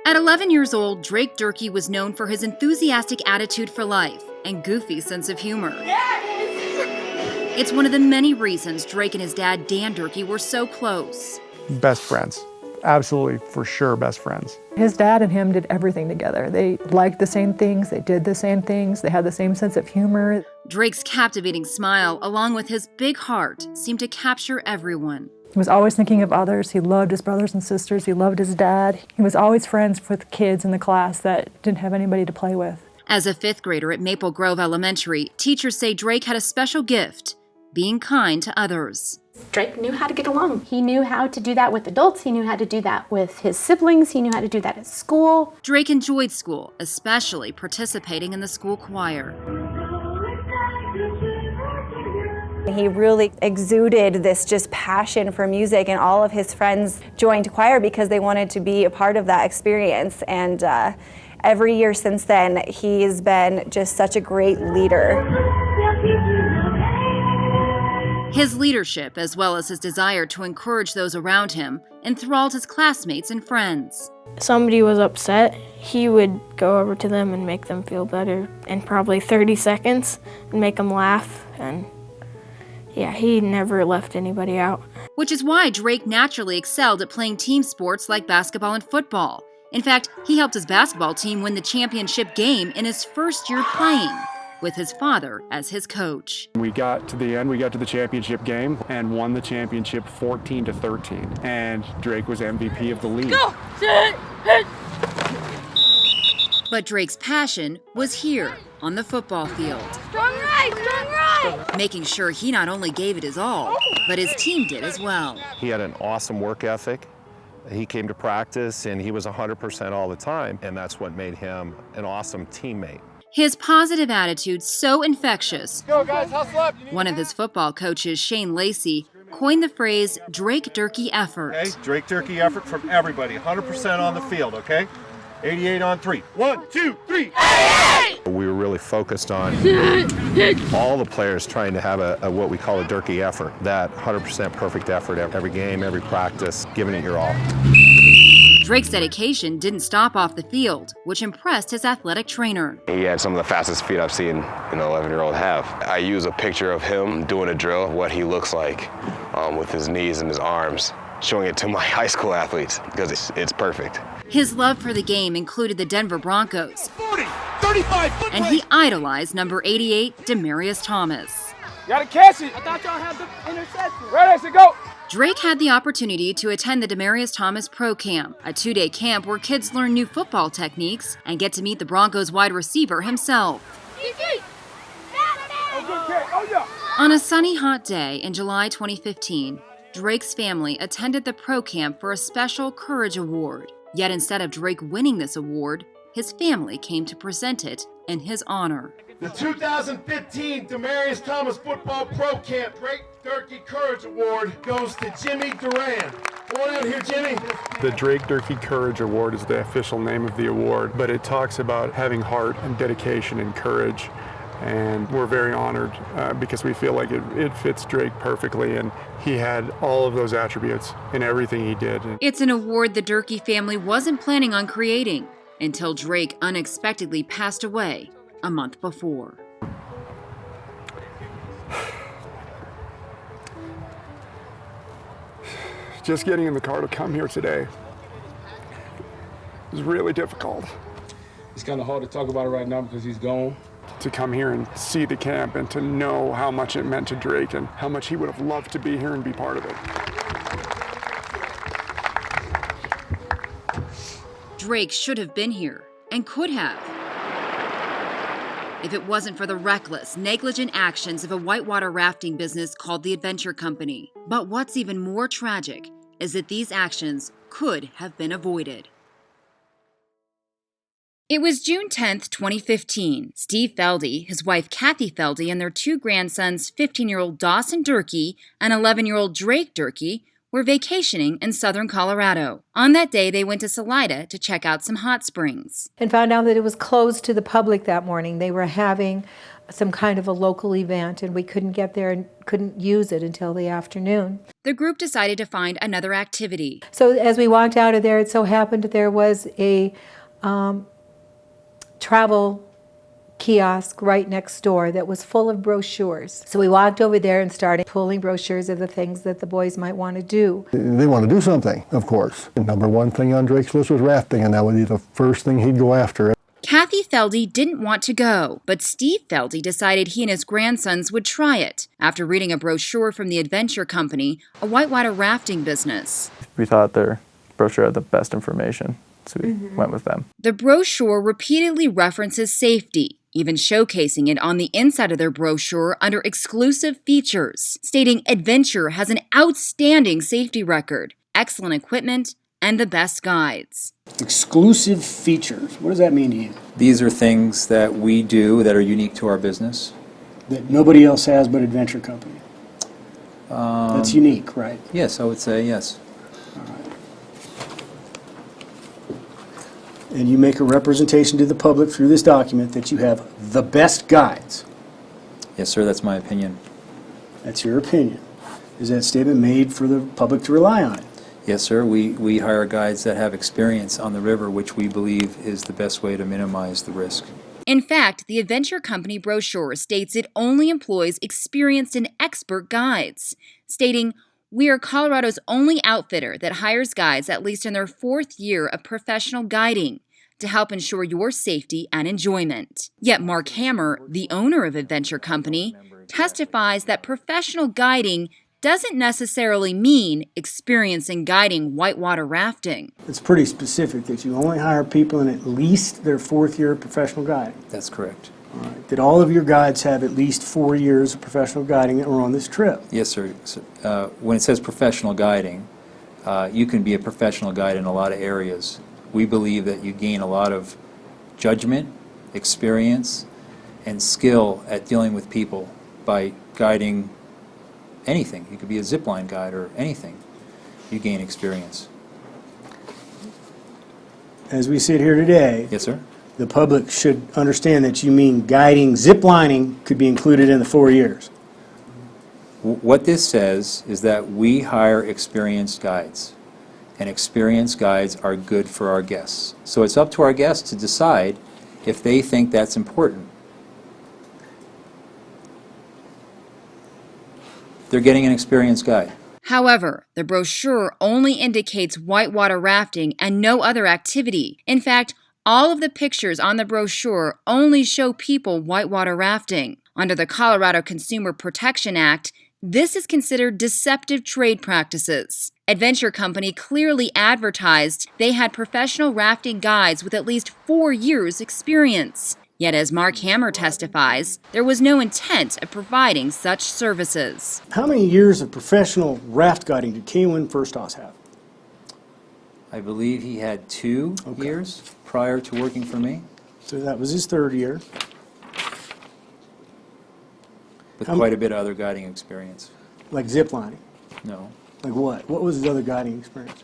At 11 years old, Drake Durkee was known for his enthusiastic attitude for life and goofy sense of humor. It's one of the many reasons Drake and his dad, Dan Durkee, were so close. Best friends. Absolutely, for sure, best friends. His dad and him did everything together. They liked the same things, they did the same things, they had the same sense of humor. Drake's captivating smile, along with his big heart, seemed to capture everyone. He was always thinking of others. He loved his brothers and sisters. He loved his dad. He was always friends with kids in the class that didn't have anybody to play with. As a fifth grader at Maple Grove Elementary, teachers say Drake had a special gift, being kind to others. Drake knew how to get along. He knew how to do that with adults. He knew how to do that with his siblings. He knew how to do that at school. Drake enjoyed school, especially participating in the school choir. He really exuded this just passion for music, and all of his friends joined choir because they wanted to be a part of that experience. And every year since then, he's been just such a great leader. His leadership, as well as his desire to encourage those around him, enthralled his classmates and friends. Somebody was upset, he would go over to them and make them feel better in probably 30 seconds and make them laugh. And yeah, he never left anybody out. Which is why Drake naturally excelled at playing team sports like basketball and football. In fact, he helped his basketball team win the championship game in his first year playing, with his father as his coach. We got to the end, we got to the championship game and won the championship 14-13. And Drake was MVP of the league. Go! But Drake's passion was here on the football field. Strong right! Strong right! Making sure he not only gave it his all, but his team did as well. He had an awesome work ethic. He came to practice and he was 100% all the time, and that's what made him an awesome teammate. His positive attitude so infectious, Go guys, hustle up. one of his football coaches, Shane Lacey, coined the phrase Drake Durkee effort. Okay, Drake Durkee effort from everybody, 100% on the field, okay? 88 on 3. 1, 2, 3. We were really focused on all the players trying to have a what we call a Durkee effort, that 100% perfect effort every game, every practice, giving it your all. Drake's dedication didn't stop off the field, which impressed his athletic trainer. He had some of the fastest feet I've seen an 11-year-old have. I use a picture of him doing a drill, what he looks like with his knees and his arms, showing it to my high school athletes because it's perfect. His love for the game included the Denver Broncos, 40, 35, and he idolized number 88, Demaryius Thomas. Gotta catch it. I thought y'all had the interception. Ready, set, go. Drake had the opportunity to attend the Demaryius Thomas Pro Camp, a 2-day camp where kids learn new football techniques and get to meet the Broncos wide receiver himself. On a sunny, hot day in July 2015, Drake's family attended the Pro Camp for a special Courage Award. Yet instead of Drake winning this award, his family came to present it in his honor. The 2015 Demaryius Thomas Football Pro Camp Drake Durkee Courage Award goes to Jimmy Duran. Come on out here, Jimmy. The Drake Durkee Courage Award is the official name of the award, but it talks about having heart and dedication and courage. And we're very honored because we feel like it fits Drake perfectly, and he had all of those attributes in everything he did. It's an award the Durkee family wasn't planning on creating until Drake unexpectedly passed away a month before. Just getting in the car to come here today was really difficult. It's kind of hard to talk about it right now because he's gone. To come here and see the camp and to know how much it meant to Drake and how much he would have loved to be here and be part of it. Drake should have been here and could have, if it wasn't for the reckless, negligent actions of a whitewater rafting business called the Adventure Company. But what's even more tragic is that these actions could have been avoided. It was June 10th, 2015. Steve Feldy, his wife Kathy Feldy, and their two grandsons, 15-year-old Dawson Durkee and 11-year-old Drake Durkee, were vacationing in southern Colorado. On that day, they went to Salida to check out some hot springs. And found out that it was closed to the public that morning. They were having some kind of a local event, and we couldn't get there and couldn't use it until the afternoon. The group decided to find another activity. So as we walked out of there, it so happened that there was a travel kiosk right next door that was full of brochures. So we walked over there and started pulling brochures of the things that the boys might want to do. They want to do something, of course. The number one thing on Drake's list was rafting, and that would be the first thing he'd go after. Kathy Feldy didn't want to go, but Steve Feldy decided he and his grandsons would try it after reading a brochure from the Adventure Company, a whitewater rafting business. We thought their brochure had the best information, so we went with them. The brochure repeatedly references safety, even showcasing it on the inside of their brochure under exclusive features, stating Adventure has an outstanding safety record, excellent equipment, and the best guides. Exclusive features. What does that mean to you? These are things that we do that are unique to our business. That nobody else has but Adventure Company. That's unique, right? Yes, I would say yes. All right. And you make a representation to the public through this document that you have the best guides. Yes, sir, that's my opinion. That's your opinion. Is that statement made for the public to rely on it? Yes, sir, we hire guides that have experience on the river, which we believe is the best way to minimize the risk. In fact, the Adventure Company brochure states it only employs experienced and expert guides, stating, "We are Colorado's only outfitter that hires guides at least in their 4th year of professional guiding to help ensure your safety and enjoyment." Yet Mark Hammer, the owner of Adventure Company, testifies that professional guiding doesn't necessarily mean experience in guiding whitewater rafting. It's pretty specific that you only hire people in at least their 4th year of professional guiding. That's correct. All right. Did all of your guides have at least 4 years of professional guiding that were on this trip? Yes, sir. When it says professional guiding, you can be a professional guide in a lot of areas. We believe that you gain a lot of judgment, experience, and skill at dealing with people by guiding anything. You could be a zipline guide or anything. You gain experience. As we sit here today, yes, sir. The public should understand that you mean guiding, ziplining could be included in the 4 years. What this says is that we hire experienced guides, and experienced guides are good for our guests. So it's up to our guests to decide if they think that's important. They're getting an experienced guide. However, the brochure only indicates whitewater rafting and no other activity. In fact, all of the pictures on the brochure only show people whitewater rafting. Under the Colorado Consumer Protection Act, this is considered deceptive trade practices. Adventure Company clearly advertised they had professional rafting guides with at least 4 years' experience. Yet, as Mark Hammer testifies, there was no intent of providing such services. How many years of professional raft guiding did Kaylin Firsthouse have? I believe he had 2 years prior to working for me. So that was his 3rd year. With quite a bit of other guiding experience. Like ziplining? No. Like what? What was his other guiding experience?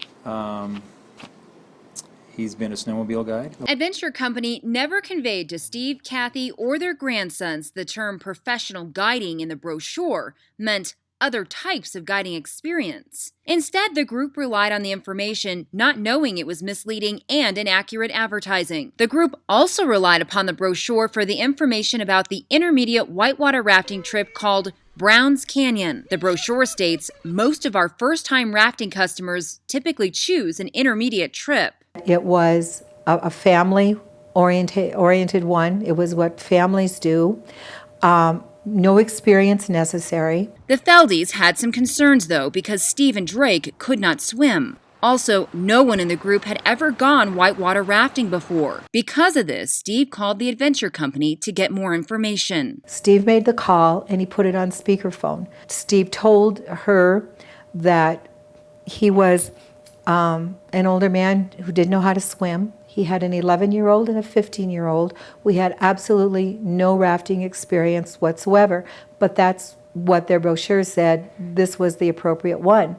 He's been a snowmobile guide. Adventure Company never conveyed to Steve, Kathy, or their grandsons the term professional guiding in the brochure meant other types of guiding experience. Instead, the group relied on the information, not knowing it was misleading and inaccurate advertising. The group also relied upon the brochure for the information about the intermediate whitewater rafting trip called Browns Canyon. The brochure states most of our first-time rafting customers typically choose an intermediate trip. It was a family-oriented one. It was what families do. No experience necessary. The Feldys had some concerns, though, because Steve and Drake could not swim. Also, no one in the group had ever gone whitewater rafting before. Because of this, Steve called the Adventure Company to get more information. Steve made the call, and he put it on speakerphone. Steve told her that he was an older man who didn't know how to swim. He had an 11-year-old and a 15-year-old. We had absolutely no rafting experience whatsoever, but that's what their brochure said, this was the appropriate one.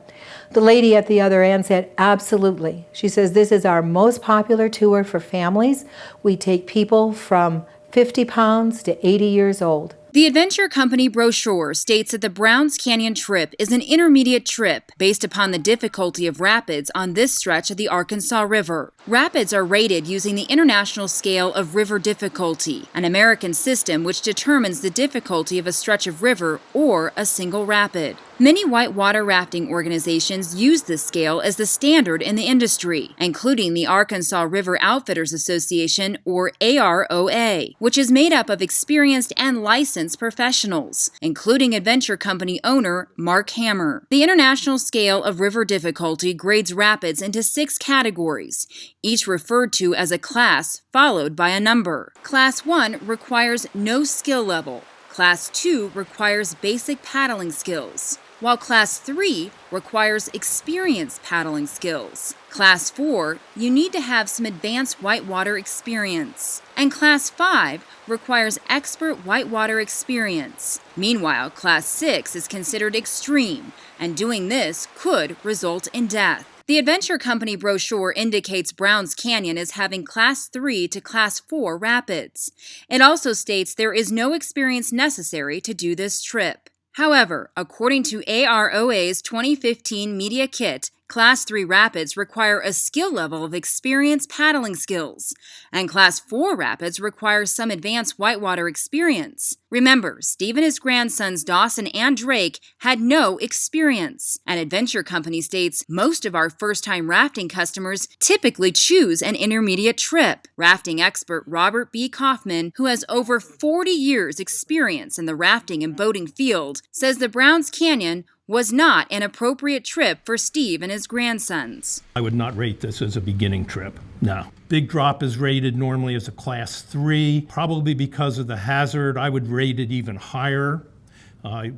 The lady at the other end said, absolutely. She says, this is our most popular tour for families. We take people from 50 pounds to 80 years old. The Adventure Company brochure states that the Browns Canyon trip is an intermediate trip based upon the difficulty of rapids on this stretch of the Arkansas River. Rapids are rated using the International Scale of River Difficulty, an American system which determines the difficulty of a stretch of river or a single rapid. Many whitewater rafting organizations use this scale as the standard in the industry, including the Arkansas River Outfitters Association, or AROA, which is made up of experienced and licensed professionals, including Adventure Company owner Mark Hammer. The International Scale of River Difficulty grades rapids into 6 categories, each referred to as a class followed by a number. Class 1 requires no skill level. Class 2 requires basic paddling skills, while Class 3 requires experienced paddling skills. Class 4, you need to have some advanced whitewater experience. And Class 5 requires expert whitewater experience. Meanwhile, Class 6 is considered extreme, and doing this could result in death. The Adventure Company brochure indicates Browns Canyon as having Class 3 to Class 4 rapids. It also states there is no experience necessary to do this trip. However, according to AROA's 2015 media kit, Class 3 rapids require a skill level of experienced paddling skills, and Class 4 rapids require some advanced whitewater experience. Remember, Steve and his grandsons Dawson and Drake had no experience, and Adventure Company states most of our first-time rafting customers typically choose an intermediate trip. Rafting expert Robert B. Kaufman, who has over 40 years' experience in the rafting and boating field, says the Browns Canyon was not an appropriate trip for Steve and his grandsons. I would not rate this as a beginning trip, no. Big Drop is rated normally as a Class 3, probably because of the hazard. I would rate it even higher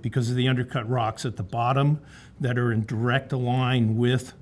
because of the undercut rocks at the bottom that are in direct line with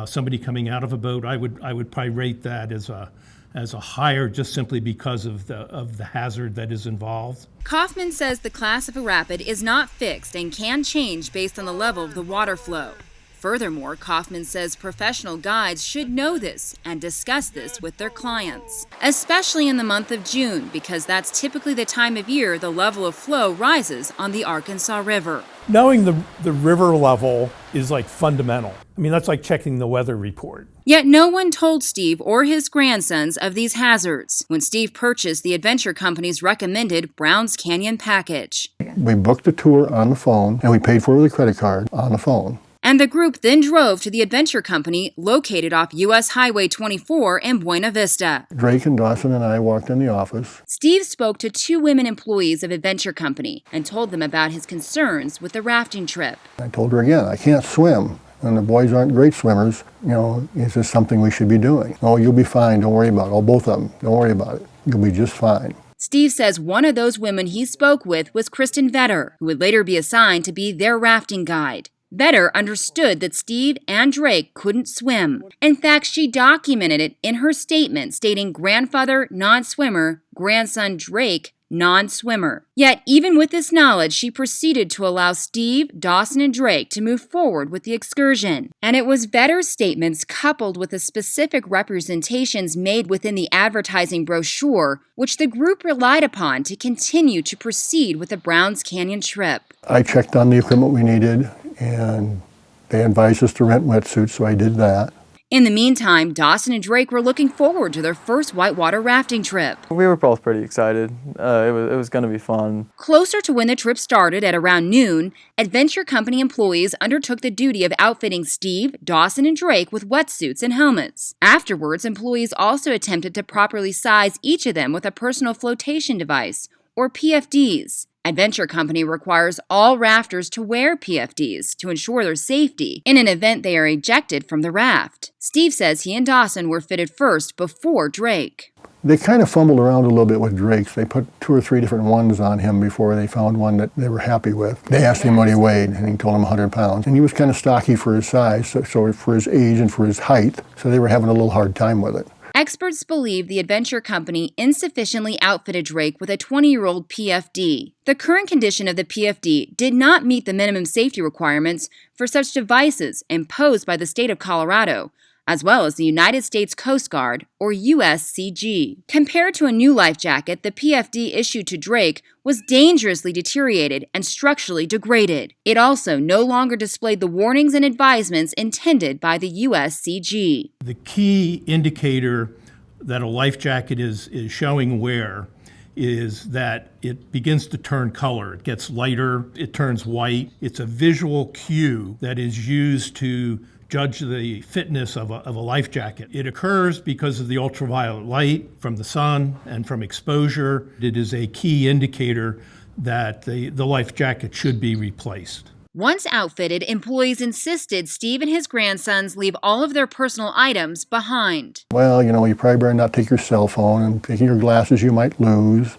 somebody coming out of a boat. I would probably rate that as a higher just simply because of the hazard that is involved. Kaufman says the class of a rapid is not fixed and can change based on the level of the water flow. Furthermore, Kaufman says professional guides should know this and discuss this with their clients, especially in the month of June, because that's typically the time of year the level of flow rises on the Arkansas River. Knowing the river level is like fundamental. I mean, that's like checking the weather report. Yet no one told Steve or his grandsons of these hazards when Steve purchased the Adventure Company's recommended Browns Canyon package. We booked the tour on the phone, and we paid for it with a credit card on the phone. And the group then drove to the Adventure Company located off U.S. Highway 24 in Buena Vista. Drake and Dawson and I walked in the office. Steve spoke to 2 women employees of Adventure Company and told them about his concerns with the rafting trip. I told her again, I can't swim, and the boys aren't great swimmers. You know, is this something we should be doing? Oh, you'll be fine, don't worry about it. Oh, both of them, don't worry about it. You'll be just fine. Steve says one of those women he spoke with was Kristen Vetter, who would later be assigned to be their rafting guide. Vetter understood that Steve and Drake couldn't swim. In fact, she documented it in her statement stating grandfather non-swimmer, grandson Drake non-swimmer. Yet, even with this knowledge, she proceeded to allow Steve, Dawson, and Drake to move forward with the excursion. And it was Vetter's statements coupled with the specific representations made within the advertising brochure which the group relied upon to continue to proceed with the Browns Canyon trip. I checked on the equipment we needed, and they advised us to rent wetsuits, so I did that. In the meantime, Dawson and Drake were looking forward to their first whitewater rafting trip. We were both pretty excited. It was going to be fun. Closer to when the trip started at around noon, Adventure Company employees undertook the duty of outfitting Steve, Dawson, and Drake with wetsuits and helmets. Afterwards, employees also attempted to properly size each of them with a personal flotation device, or PFDs. Adventure Company requires all rafters to wear PFDs to ensure their safety in an event they are ejected from the raft. Steve says he and Dawson were fitted first before Drake. They kind of fumbled around a little bit with Drake's. They put 2 or 3 different ones on him before they found one that they were happy with. They asked him what he weighed, and he told them 100 pounds. And he was kind of stocky for his size, so for his age and for his height, so they were having a little hard time with it. Experts believe the adventure company insufficiently outfitted Drake with a 20-year-old PFD. The current condition of the PFD did not meet the minimum safety requirements for such devices imposed by the state of Colorado, as well as the United States Coast Guard, or USCG. Compared to a new life jacket, the PFD issued to Drake was dangerously deteriorated and structurally degraded. It also no longer displayed the warnings and advisements intended by the USCG. The key indicator that a life jacket is showing wear is that it begins to turn color. It gets lighter, it turns white. It's a visual cue that is used to judge the fitness of a life jacket. It occurs because of the ultraviolet light from the sun and from exposure. It is a key indicator that the life jacket should be replaced. Once outfitted, employees insisted Steve and his grandsons leave all of their personal items behind. Well, you probably better not take your cell phone, and taking your glasses you might lose,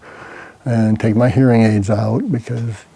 and take my hearing aids out because,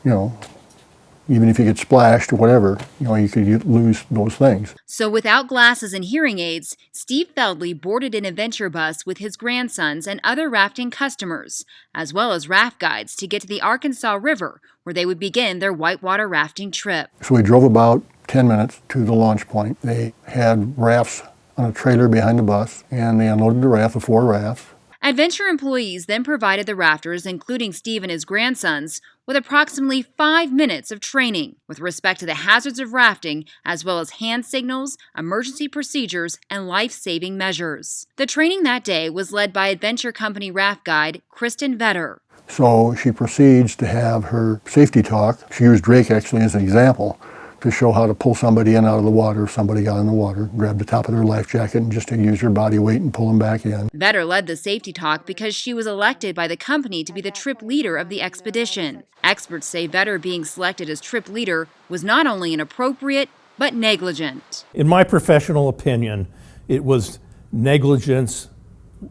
even if you get splashed or whatever, you could lose those things. So without glasses and hearing aids, Steve Feldley boarded an adventure bus with his grandsons and other rafting customers, as well as raft guides to get to the Arkansas River, where they would begin their whitewater rafting trip. So we drove about 10 minutes to the launch point. They had rafts on a trailer behind the bus, and they unloaded the raft, the 4 rafts. Adventure employees then provided the rafters, including Steve and his grandsons, with approximately 5 minutes of training with respect to the hazards of rafting, as well as hand signals, emergency procedures, and life-saving measures. The training that day was led by Adventure Company raft guide Kristen Vetter. So she proceeds to have her safety talk. She used Drake actually as an example to show how to pull somebody in out of the water if somebody got in the water, grab the top of their life jacket and just to use your body weight and pull them back in. Vetter led the safety talk because she was elected by the company to be the trip leader of the expedition. Experts say Vetter being selected as trip leader was not only inappropriate, but negligent. In my professional opinion, it was negligence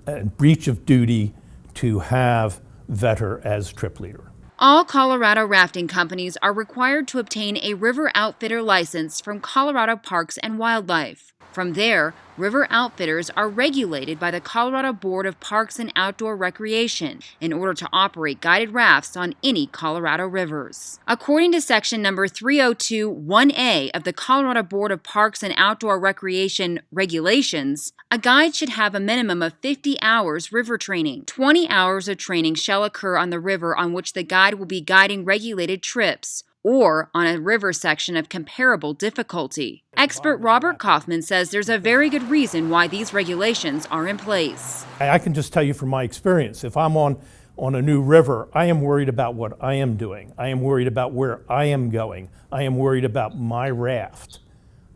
and breach of duty to have Vetter as trip leader. All Colorado rafting companies are required to obtain a river outfitter license from Colorado Parks and Wildlife. From there, river outfitters are regulated by the Colorado Board of Parks and Outdoor Recreation in order to operate guided rafts on any Colorado rivers. According to section number 302(1)A of the Colorado Board of Parks and Outdoor Recreation regulations, a guide should have a minimum of 50 hours river training. 20 hours of training shall occur on the river on which the guide will be guiding regulated trips, or on a river section of comparable difficulty. Expert Robert Kaufman says there's a very good reason why these regulations are in place. I can just tell you from my experience, if I'm on a new river, I am worried about what I am doing. I am worried about where I am going. I am worried about my raft.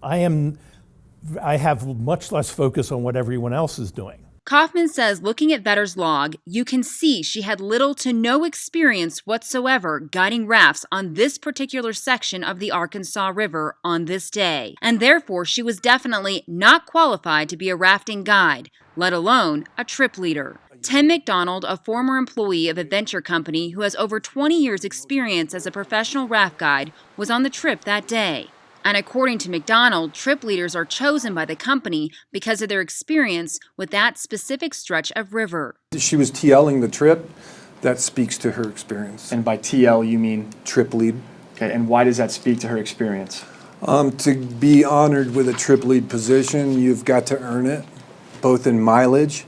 I have much less focus on what everyone else is doing. Kaufman says looking at Vetter's log, you can see she had little to no experience whatsoever guiding rafts on this particular section of the Arkansas River on this day, and therefore she was definitely not qualified to be a rafting guide, let alone a trip leader. Tim McDonald, a former employee of Adventure Company who has over 20 years' experience as a professional raft guide, was on the trip that day. And according to McDonald, trip leaders are chosen by the company because of their experience with that specific stretch of river. She was TLing the trip. That speaks to her experience. And by TL, you mean? Trip lead. Okay, and why does that speak to her experience? To be honored with a trip lead position, you've got to earn it, both in mileage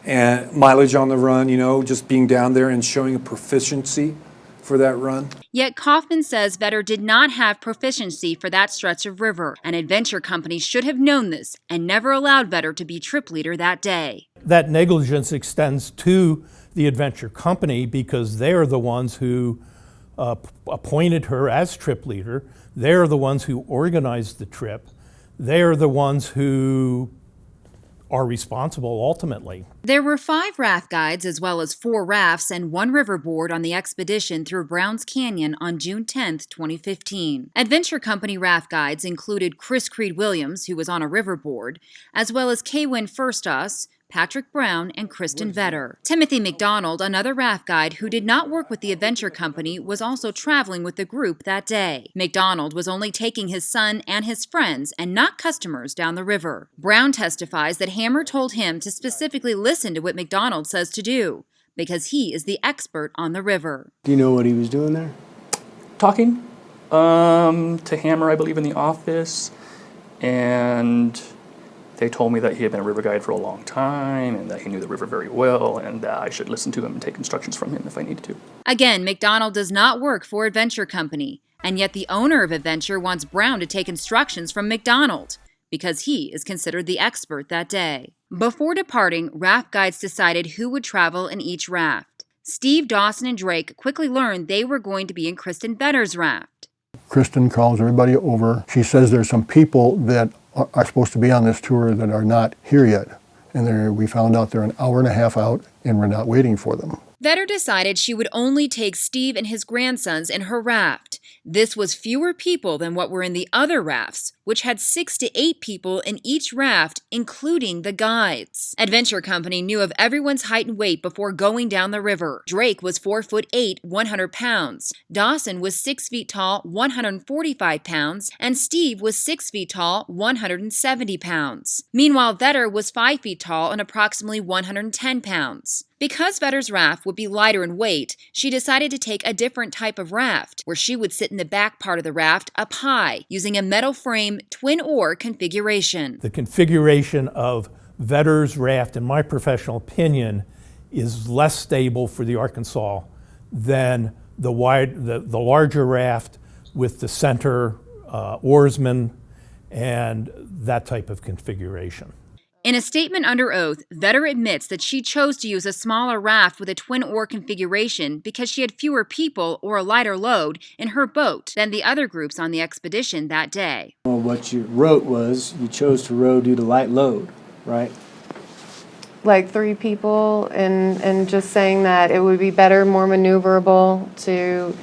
and mileage on the run, just being down there and showing a proficiency for that run. Yet Kaufman says Vetter did not have proficiency for that stretch of river, and Adventure Company should have known this and never allowed Vetter to be trip leader that day. That negligence extends to the Adventure Company because they're the ones who appointed her as trip leader. They're the ones who organized the trip. They're the ones who are responsible ultimately. There were 5 raft guides as well as 4 rafts and 1 riverboard on the expedition through Browns Canyon on June 10, 2015. Adventure Company raft guides included Chris Creed Williams, who was on a riverboard, as well as Kaywin Firstos, Patrick Brown, and Kristen Vetter. Timothy McDonald, another raft guide who did not work with the adventure company, was also traveling with the group that day. McDonald was only taking his son and his friends and not customers down the river. Brown testifies that Hammer told him to specifically listen to what McDonald says to do, because he is the expert on the river. Do you know what he was doing there? Talking to Hammer, I believe, in the office, and they told me that he had been a river guide for a long time and that he knew the river very well and that I should listen to him and take instructions from him if I needed to. Again, McDonald does not work for Adventure Company, and yet the owner of Adventure wants Brown to take instructions from McDonald because he is considered the expert that day. Before departing, raft guides decided who would travel in each raft. Steve, Dawson, and Drake quickly learned they were going to be in Kristen Vetter's raft. Kristen calls everybody over. She says there's some people that are supposed to be on this tour that are not here yet. And we found out they're an hour and a half out and we're not waiting for them. Vetter decided she would only take Steve and his grandsons in her raft. This was fewer people than what were in the other rafts, which had 6 to 8 people in each raft, including the guides. Adventure Company knew of everyone's height and weight before going down the river. Drake was 4'8", 100 pounds. Dawson was 6 feet tall, 145 pounds, and Steve was 6 feet tall, 170 pounds. Meanwhile, Vetter was 5 feet tall and approximately 110 pounds. Because Vetter's raft would be lighter in weight, she decided to take a different type of raft, where she would sit in the back part of the raft up high, using a metal frame twin-oar configuration. The configuration of Vetter's raft, in my professional opinion, is less stable for the Arkansas than the larger raft with the center oarsman and that type of configuration. In a statement under oath, Vetter admits that she chose to use a smaller raft with a twin-oar configuration because she had fewer people or a lighter load in her boat than the other groups on the expedition that day. Well, what you wrote was you chose to row due to light load, right? Like 3 people, and just saying that it would be better, more maneuverable to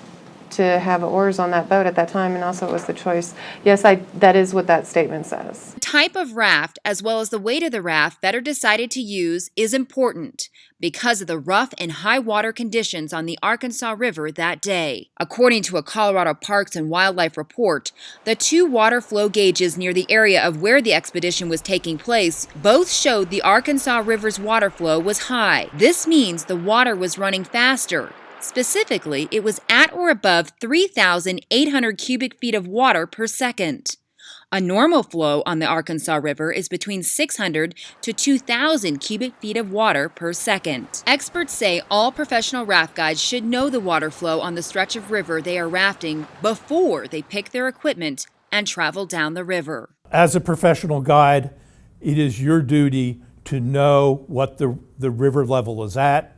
have oars on that boat at that time, and also it was the choice. Yes, that is what that statement says. The type of raft, as well as the weight of the raft Vetter decided to use, is important because of the rough and high water conditions on the Arkansas River that day. According to a Colorado Parks and Wildlife report, the 2 water flow gauges near the area of where the expedition was taking place both showed the Arkansas River's water flow was high. This means the water was running faster. Specifically, it was at or above 3,800 cubic feet of water per second. A normal flow on the Arkansas River is between 600 to 2,000 cubic feet of water per second. Experts say all professional raft guides should know the water flow on the stretch of river they are rafting before they pick their equipment and travel down the river. As a professional guide, it is your duty to know what the river level is at,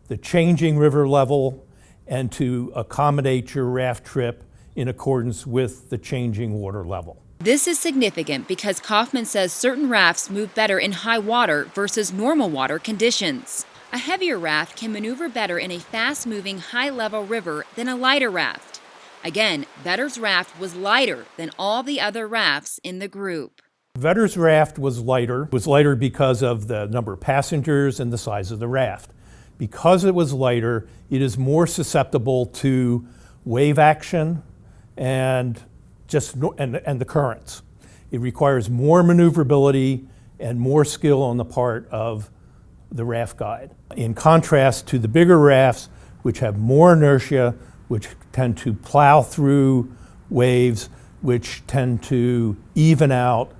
the changing river level, and to accommodate your raft trip in accordance with the changing water level. This is significant because Kaufman says certain rafts move better in high water versus normal water conditions. A heavier raft can maneuver better in a fast-moving, high-level river than a lighter raft. Again, Vetter's raft was lighter than all the other rafts in the group. Vetter's raft was lighter because of the number of passengers and the size of the raft. Because it was lighter, it is more susceptible to wave action and the currents. It requires more maneuverability and more skill on the part of the raft guide. In contrast to the bigger rafts, which have more inertia, which tend to plow through waves, which tend to even out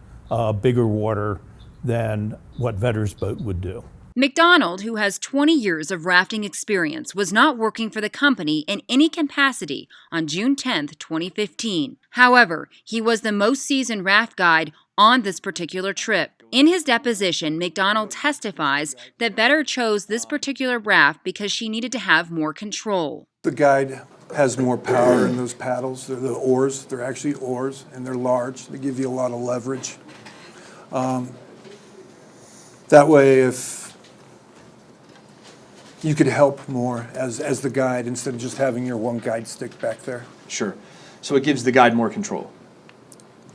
bigger water than what Vetter's boat would do. McDonald, who has 20 years of rafting experience, was not working for the company in any capacity on June 10, 2015. However, he was the most seasoned raft guide on this particular trip. In his deposition, McDonald testifies that Vetter chose this particular raft because she needed to have more control. The guide has more power in those paddles. They're the oars. They're actually oars, and they're large. They give you a lot of leverage. That way, if you could help more as the guide instead of just having your one guide stick back there. Sure. So it gives the guide more control?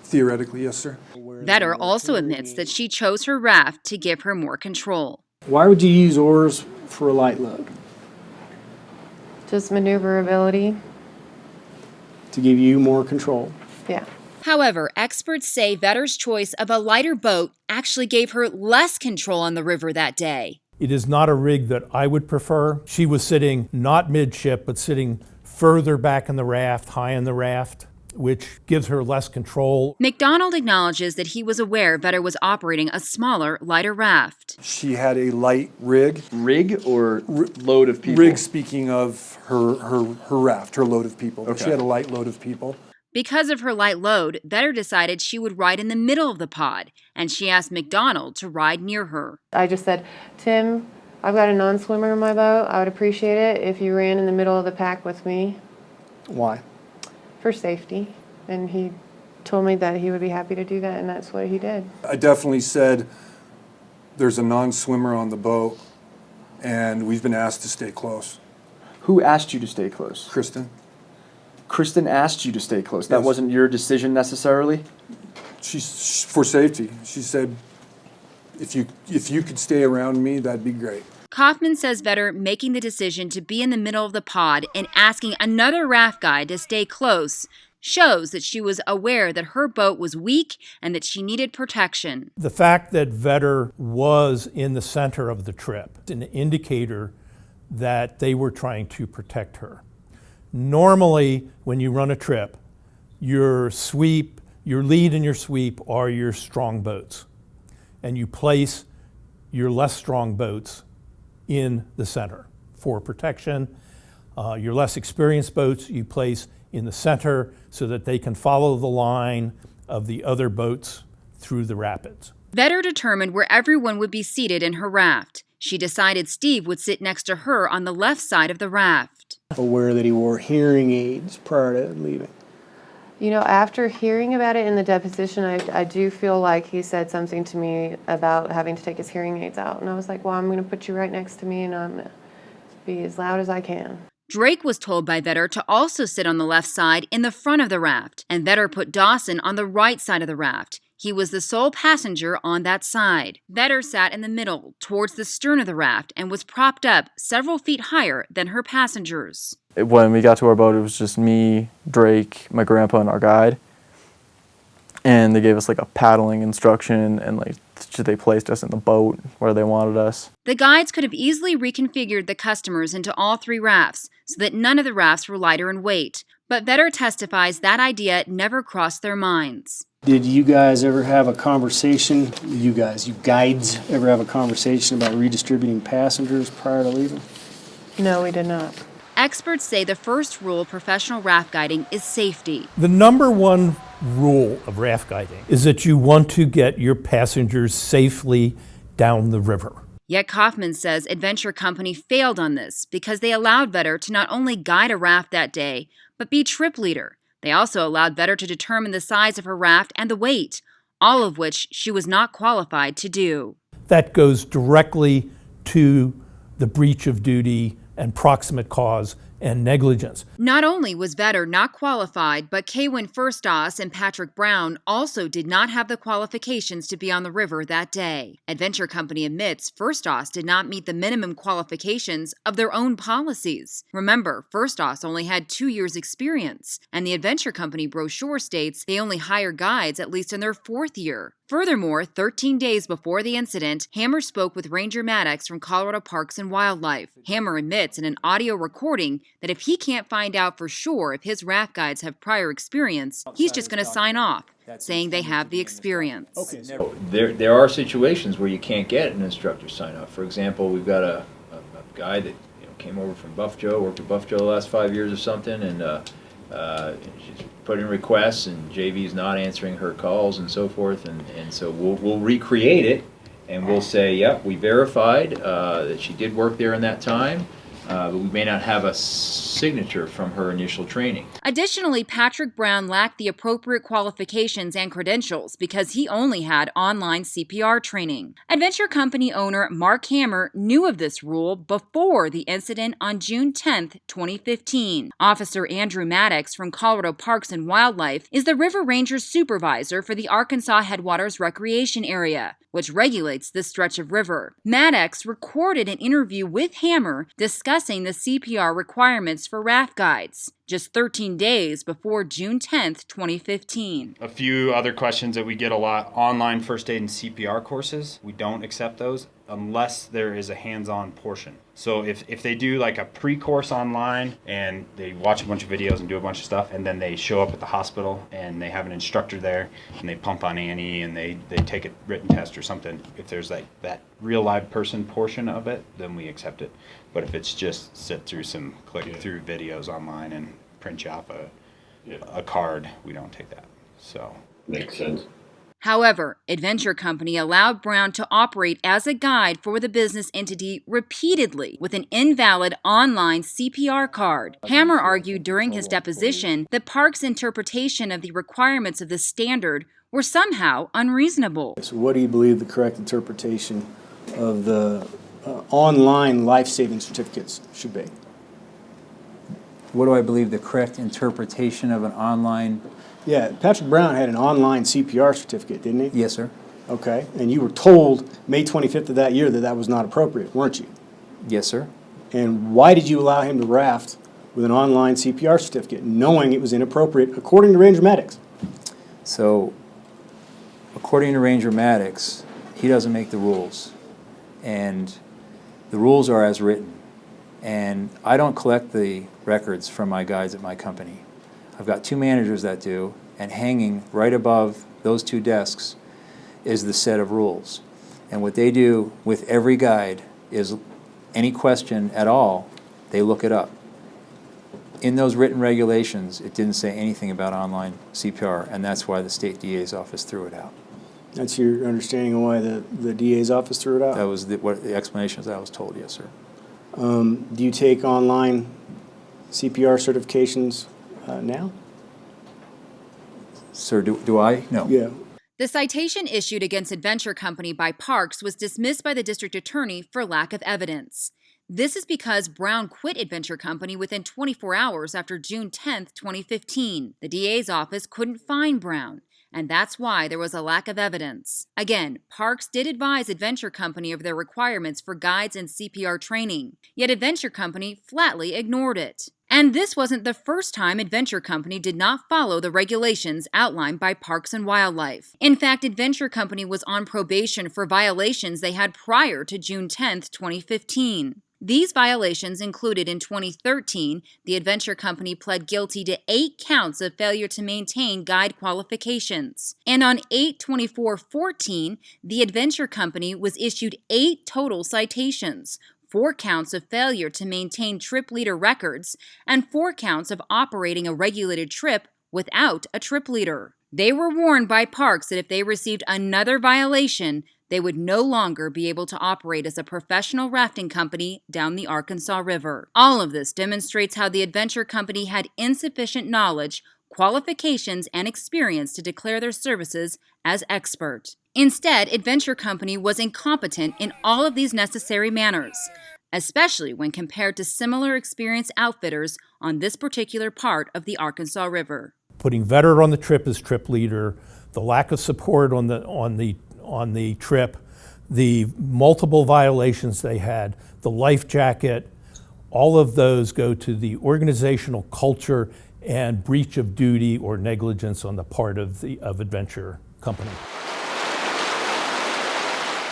Theoretically, yes, sir. Vetter also admits that she chose her raft to give her more control. Why would you use oars for a light load? Just maneuverability. To give you more control. Yeah. However, experts say Vetter's choice of a lighter boat actually gave her less control on the river that day. It is not a rig that I would prefer. She was sitting not midship, but sitting further back in the raft, high in the raft, which gives her less control. McDonald acknowledges that he was aware Vetter was operating a smaller, lighter raft. She had a light rig. Rig or load of people? Rig, speaking of her raft, her load of people. Okay. She had a light load of people. Because of her light load, Vetter decided she would ride in the middle of the pod, and she asked McDonald to ride near her. I just said, Tim, I've got a non-swimmer in my boat. I would appreciate it if you ran in the middle of the pack with me. Why? For safety. And he told me that he would be happy to do that, and that's what he did. I definitely said, there's a non-swimmer on the boat, and we've been asked to stay close. Who asked you to stay close? Kristen. Kristen asked you to stay close. That Yes. wasn't your decision necessarily? She's for safety. She said, if you could stay around me, that'd be great. Kaufman says Vetter making the decision to be in the middle of the pod and asking another raft guide to stay close shows that she was aware that her boat was weak and that she needed protection. The fact that Vetter was in the center of the trip is an indicator that they were trying to protect her. Normally, when you run a trip, your sweep, your lead and your sweep are your strong boats, and you place your less strong boats in the center for protection. Your less experienced boats you place in the center so that they can follow the line of the other boats through the rapids. Vetter determined where everyone would be seated in her raft. She decided Steve would sit next to her on the left side of the raft. Aware that he wore hearing aids prior to leaving. You know, after hearing about it in the deposition, I do feel like he said something to me about having to take his hearing aids out. And I was like, well, I'm going to put you right next to me and I'm going to be as loud as I can. Drake was told by Vetter to also sit on the left side in the front of the raft, and Vetter put Dawson on the right side of the raft. He was the sole passenger on that side. Vetter sat in the middle, towards the stern of the raft, and was propped up several feet higher than her passengers. When we got to our boat, it was just me, Drake, my grandpa, and our guide. And they gave us like a paddling instruction, and like they placed us in the boat where they wanted us. The guides could have easily reconfigured the customers into all three rafts so that none of the rafts were lighter in weight. But Vetter testifies that idea never crossed their minds. Did you guys ever have a conversation, you guides, ever have a conversation about redistributing passengers prior to leaving? No, we did not. Experts say the first rule of professional raft guiding is safety. The number one rule of raft guiding is that you want to get your passengers safely down the river. Yet Kaufman says Adventure Company failed on this because they allowed Vetter to not only guide a raft that day, but be trip leader. They also allowed Vetter to determine the size of her raft and the weight, all of which she was not qualified to do. That goes directly to the breach of duty and proximate cause and negligence. Not only was Vetter not qualified, but Kaywin Firstoss and Patrick Brown also did not have the qualifications to be on the river that day. Adventure Company admits Firstoss did not meet the minimum qualifications of their own policies. Remember, Firstoss only had 2 years' experience, and the Adventure Company brochure states they only hire guides at least in their 4th year. Furthermore, 13 days before the incident, Hammer spoke with Ranger Maddox from Colorado Parks and Wildlife. Hammer admits in an audio recording that if he can't find out for sure if his raft guides have prior experience, he's just going to sign off, saying they have the experience. Okay. There are situations where you can't get an instructor sign off. For example, we've got a guy that came over from Buff Joe, worked with Buff Joe the last 5 years or something, and she's put in requests, and JV's not answering her calls and so forth, and so we'll recreate it, and we'll say, yep, we verified that she did work there in that time. but we may not have a signature from her initial training. Additionally, Patrick Brown lacked the appropriate qualifications and credentials because he only had online CPR training. Adventure Company owner Mark Hammer knew of this rule before the incident on June 10, 2015. Officer Andrew Maddox from Colorado Parks and Wildlife is the River Rangers supervisor for the Arkansas Headwaters Recreation Area, which regulates this stretch of river. Maddox recorded an interview with Hammer discussing the CPR requirements for raft guides, just 13 days before June 10, 2015. A few other questions that we get a lot: online first aid and CPR courses. We don't accept those unless there is a hands-on portion. So if they do like a pre-course online and they watch a bunch of videos and do a bunch of stuff, and then they show up at the hospital and they have an instructor there and they pump on Annie and they take a written test or something, if there's like that real live person portion of it, then we accept it. But if it's just sit through some click through videos online and print you off a card, we don't take that. So makes sense. However, Adventure Company allowed Brown to operate as a guide for the business entity repeatedly with an invalid online CPR card. Hammer argued during his deposition that Park's interpretation of the requirements of the standard were somehow unreasonable. So what do you believe the correct interpretation of the online life-saving certificates should be? What do I believe the correct interpretation of an online? Yeah, Patrick Brown had an online CPR certificate, didn't he? Yes, sir. Okay, and you were told May 25th of that year that that was not appropriate, weren't you? Yes, sir. And why did you allow him to raft with an online CPR certificate, knowing it was inappropriate, according to Ranger Maddox? So, according to Ranger Maddox, he doesn't make the rules. And the rules are as written. And I don't collect the records from my guides at my company. I've got two managers that do, and hanging right above those two desks is the set of rules. And what they do with every guide is any question at all, they look it up. In those written regulations, it didn't say anything about online CPR, and that's why the state DA's office threw it out. That's your understanding of why the DA's office threw it out? That was what the explanations that I was told, yes, sir. Do you take online CPR certifications now? Sir, do I? No. Yeah. The citation issued against Adventure Company by Parks was dismissed by the district attorney for lack of evidence. This is because Brown quit Adventure Company within 24 hours after June 10, 2015. The DA's office couldn't find Brown, and that's why there was a lack of evidence. Again, Parks did advise Adventure Company of their requirements for guides and CPR training, yet Adventure Company flatly ignored it. And this wasn't the first time Adventure Company did not follow the regulations outlined by Parks and Wildlife. In fact, Adventure Company was on probation for violations they had prior to June 10, 2015. These violations included in 2013, the Adventure Company pled guilty to 8 counts of failure to maintain guide qualifications. And on 8/24/14, the Adventure Company was issued 8 total citations, 4 counts of failure to maintain trip leader records, and 4 counts of operating a regulated trip without a trip leader. They were warned by Parks that if they received another violation, they would no longer be able to operate as a professional rafting company down the Arkansas River. All of this demonstrates how the Adventure Company had insufficient knowledge, qualifications, and experience to declare their services as expert. Instead, Adventure Company was incompetent in all of these necessary manners, especially when compared to similar experienced outfitters on this particular part of the Arkansas River. Putting Vetter on the trip as trip leader, the lack of support on the trip, the multiple violations they had, the life jacket, all of those go to the organizational culture and breach of duty or negligence on the part of Adventure Company.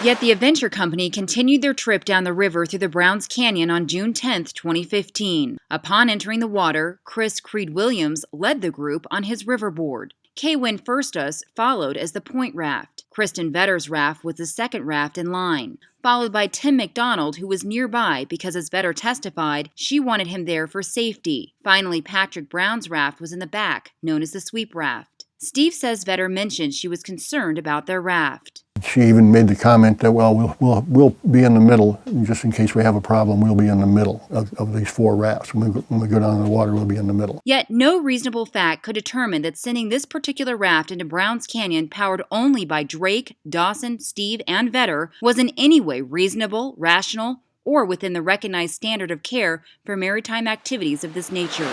Yet the Adventure Company continued their trip down the river through the Browns Canyon on June 10, 2015. Upon entering the water, Chris Creed Williams led the group on his riverboard. Kay Wynn Firstus followed as the point raft. Kristen Vetter's raft was the second raft in line, followed by Tim McDonald, who was nearby because, as Vetter testified, she wanted him there for safety. Finally, Patrick Brown's raft was in the back, known as the sweep raft. Steve says Vetter mentioned she was concerned about their raft. She even made the comment that, well, we'll be in the middle, just in case we have a problem, we'll be in the middle of these 4 rafts. When we go down in the water, we'll be in the middle. Yet no reasonable fact could determine that sending this particular raft into Browns Canyon, powered only by Drake, Dawson, Steve, and Vetter, was in any way reasonable, rational, or within the recognized standard of care for maritime activities of this nature.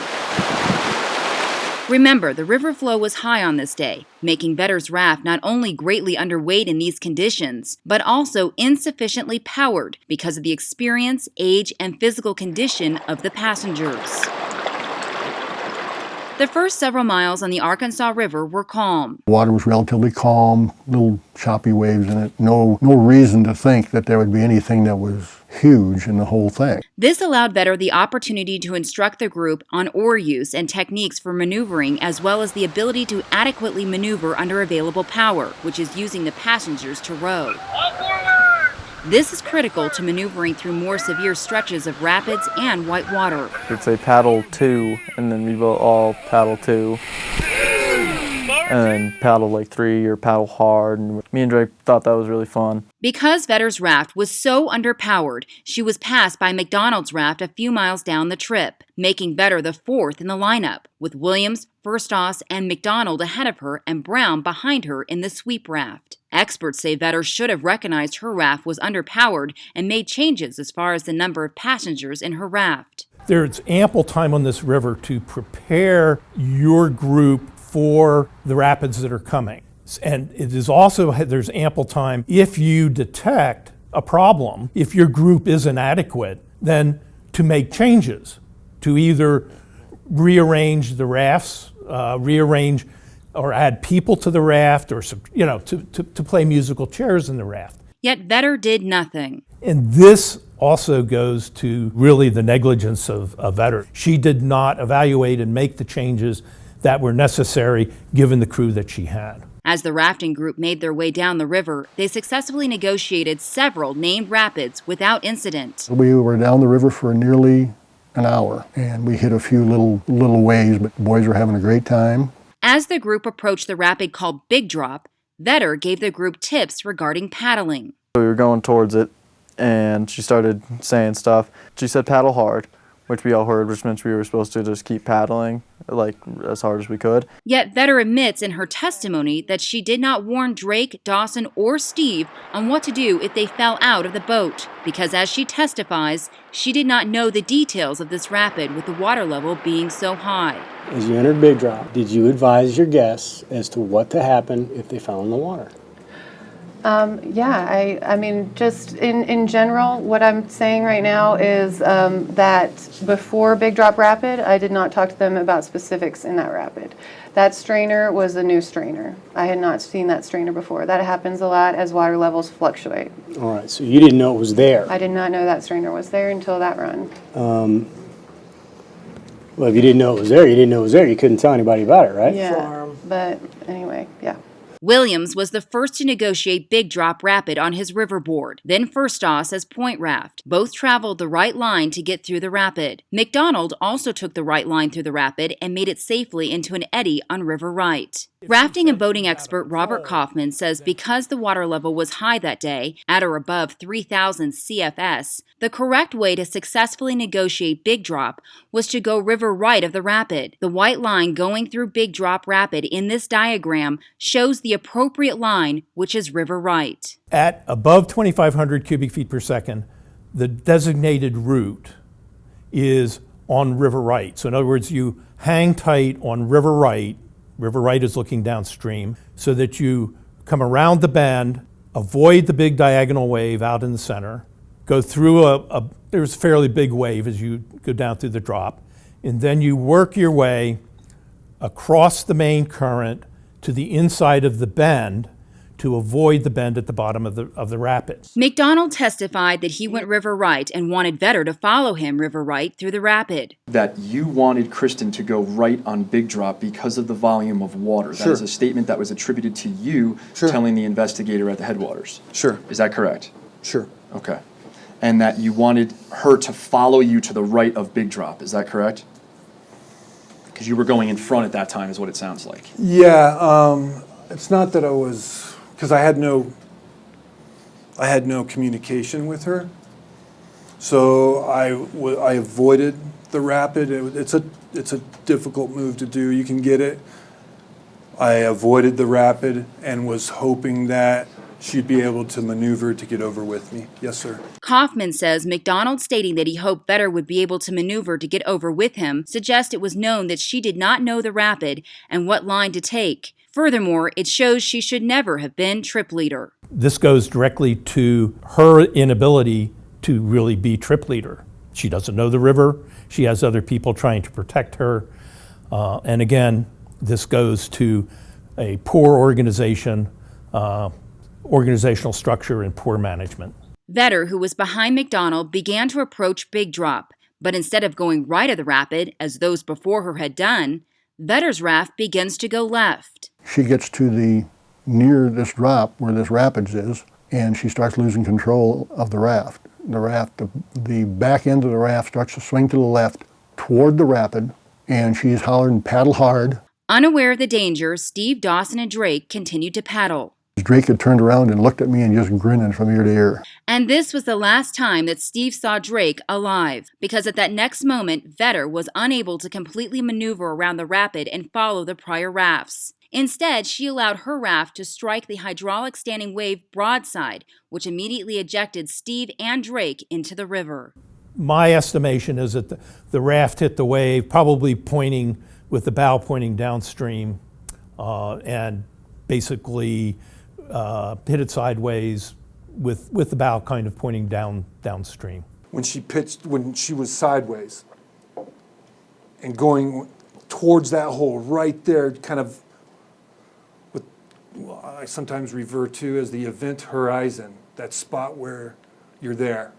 Remember, the river flow was high on this day, making Vetter's raft not only greatly underweight in these conditions, but also insufficiently powered because of the experience, age, and physical condition of the passengers. The first several miles on the Arkansas River were calm. The water was relatively calm, little choppy waves in it. No reason to think that there would be anything that was huge in the whole thing. This allowed Vetter the opportunity to instruct the group on oar use and techniques for maneuvering, as well as the ability to adequately maneuver under available power, which is using the passengers to row. This is critical to maneuvering through more severe stretches of rapids and white water. We'd say paddle 2, and then we will all paddle 2, and then paddle like 3 or paddle hard. And me and Drake thought that was really fun. Because Vetter's raft was so underpowered, she was passed by McDonald's raft a few miles down the trip, making Vetter the 4th in the lineup, with Williams, Firstoss, and McDonald ahead of her and Brown behind her in the sweep raft. Experts say Vetter should have recognized her raft was underpowered and made changes as far as the number of passengers in her raft. There's ample time on this river to prepare your group for the rapids that are coming. And it is also, there's ample time if you detect a problem, if your group is inadequate, then to make changes, to either rearrange the rafts, rearrange or add people to the raft, or to play musical chairs in the raft. Yet Vetter did nothing. And this also goes to really the negligence of Vetter. She did not evaluate and make the changes that were necessary given the crew that she had. As the rafting group made their way down the river, they successfully negotiated several named rapids without incident. We were down the river for nearly an hour, and we hit a few little waves, but the boys were having a great time. As the group approached the rapid called Big Drop, Vetter gave the group tips regarding paddling. We were going towards it, and she started saying stuff. She said paddle hard, which we all heard, which meant we were supposed to just keep paddling like as hard as we could. Yet Vetter admits in her testimony that she did not warn Drake, Dawson, or Steve on what to do if they fell out of the boat, because as she testifies, she did not know the details of this rapid with the water level being so high. As you entered Big Drop, did you advise your guests as to what to happen if they fell in the water? Yeah, I mean, just in general, what I'm saying right now is that before Big Drop Rapid, I did not talk to them about specifics in that rapid. That strainer was a new strainer. I had not seen that strainer before. That happens a lot as water levels fluctuate. All right, so you didn't know it was there. I did not know that strainer was there until that run. Well, if you didn't know it was there, you didn't know it was there. You couldn't tell anybody about it, right? Yeah, but anyway, yeah. Williams was the first to negotiate Big Drop Rapid on his riverboard, then Firstoss as Point Raft. Both traveled the right line to get through the rapid. McDonald also took the right line through the rapid and made it safely into an eddy on River Right. Rafting and boating expert Robert Kaufman says because the water level was high that day, at or above 3,000 CFS, the correct way to successfully negotiate Big Drop was to go river right of the rapid. The white line going through Big Drop Rapid in this diagram shows the appropriate line, which is river right. At above 2,500 cubic feet per second, the designated route is on river right. So in other words, you hang tight on river right. River right is looking downstream, so that you come around the bend, avoid the big diagonal wave out in the center, go through there's a fairly big wave as you go down through the drop, and then you work your way across the main current to the inside of the bend to avoid the bend at the bottom of the rapids. McDonald testified that he went river right and wanted Vetter to follow him river right through the rapid. That you wanted Kristen to go right on Big Drop because of the volume of water. That is a statement that was attributed to you telling the investigator at the headwaters. Sure. Is that correct? Sure. Okay. And that you wanted her to follow you to the right of Big Drop. Is that correct? Because you were going in front at that time is what it sounds like. Yeah, it's not that I was, because I had no I had no communication with her. So I avoided the rapid. It's a difficult move to do. You can get it. I avoided the rapid and was hoping that she'd be able to maneuver to get over with me. Yes, sir. Kaufman says McDonald stating that he hoped Vetter would be able to maneuver to get over with him suggests it was known that she did not know the rapid and what line to take. Furthermore, it shows she should never have been trip leader. This goes directly to her inability to really be trip leader. She doesn't know the river. She has other people trying to protect her. And again, this goes to a poor organization, organizational structure, and poor management. Vetter, who was behind McDonald, began to approach Big Drop, but instead of going right of the rapid, as those before her had done, Vetter's raft begins to go left. She gets to near this drop where this rapids is, and she starts losing control of the raft. The back end of the raft starts to swing to the left toward the rapid, and she's hollering, "Paddle hard." Unaware of the danger, Steve, Dawson, and Drake continued to paddle. Drake had turned around and looked at me and just grinning from ear to ear. And this was the last time that Steve saw Drake alive, because at that next moment, Vetter was unable to completely maneuver around the rapid and follow the prior rafts. Instead, she allowed her raft to strike the hydraulic standing wave broadside, which immediately ejected Steve and Drake into the river. My estimation is that the raft hit the wave, probably pointing with the bow pointing downstream, and basically hit it sideways with the bow kind of pointing downstream. When she was sideways and going towards that hole right there, kind of what I sometimes refer to as the event horizon, that spot where you're there,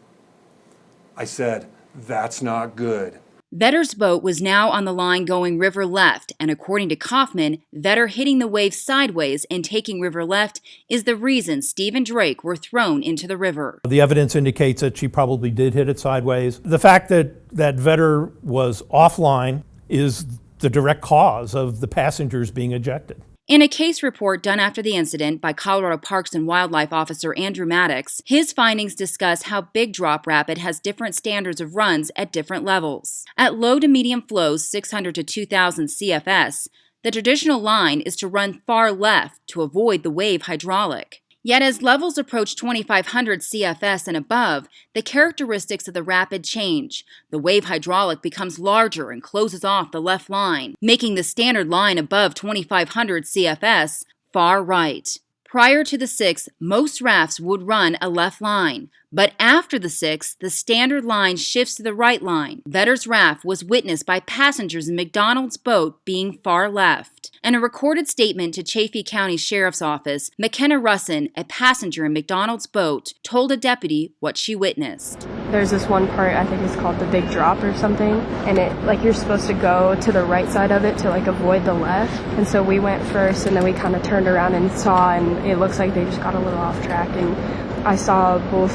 I said, "That's not good." Vetter's boat was now on the line going river left, and according to Kaufman, Vetter hitting the wave sideways and taking river left is the reason Steve and Drake were thrown into the river. The evidence indicates that she probably did hit it sideways. The fact that Vetter was offline is the direct cause of the passengers being ejected. In a case report done after the incident by Colorado Parks and Wildlife Officer Andrew Maddox, his findings discuss how Big Drop Rapid has different standards of runs at different levels. At low to medium flows, 600 to 2,000 CFS, the traditional line is to run far left to avoid the wave hydraulic. Yet as levels approach 2,500 CFS and above, the characteristics of the rapid change. The wave hydraulic becomes larger and closes off the left line, making the standard line above 2,500 CFS far right. Prior to the 6th, most rafts would run a left line, but after the 6th, the standard line shifts to the right line. Vetter's raft was witnessed by passengers in McDonald's boat being far left. In a recorded statement to Chaffee County Sheriff's Office, McKenna Russin, a passenger in McDonald's boat, told a deputy what she witnessed. There's this one part, I think it's called the Big Drop or something, and you're supposed to go to the right side of it to avoid the left. And so we went first, and then we kind of turned around and saw, and it looks like they just got a little off track. And I saw both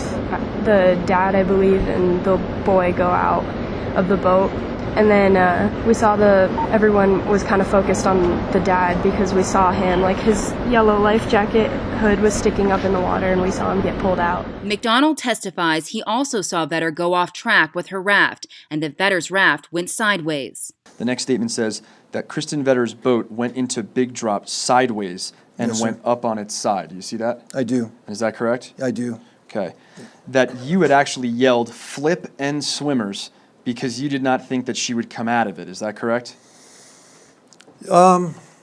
the dad, I believe, and the boy go out of the boat. And then we saw everyone was kind of focused on the dad because we saw him, his yellow life jacket hood was sticking up in the water and we saw him get pulled out. McDonald testifies he also saw Vetter go off track with her raft and that Vetter's raft went sideways. The next statement says that Kristen Vetter's boat went into Big Drop sideways and went up on its side. Do you see that? I do. Is that correct? I do. Okay. That you had actually yelled flip and swimmers because you did not think that she would come out of it. Is that correct?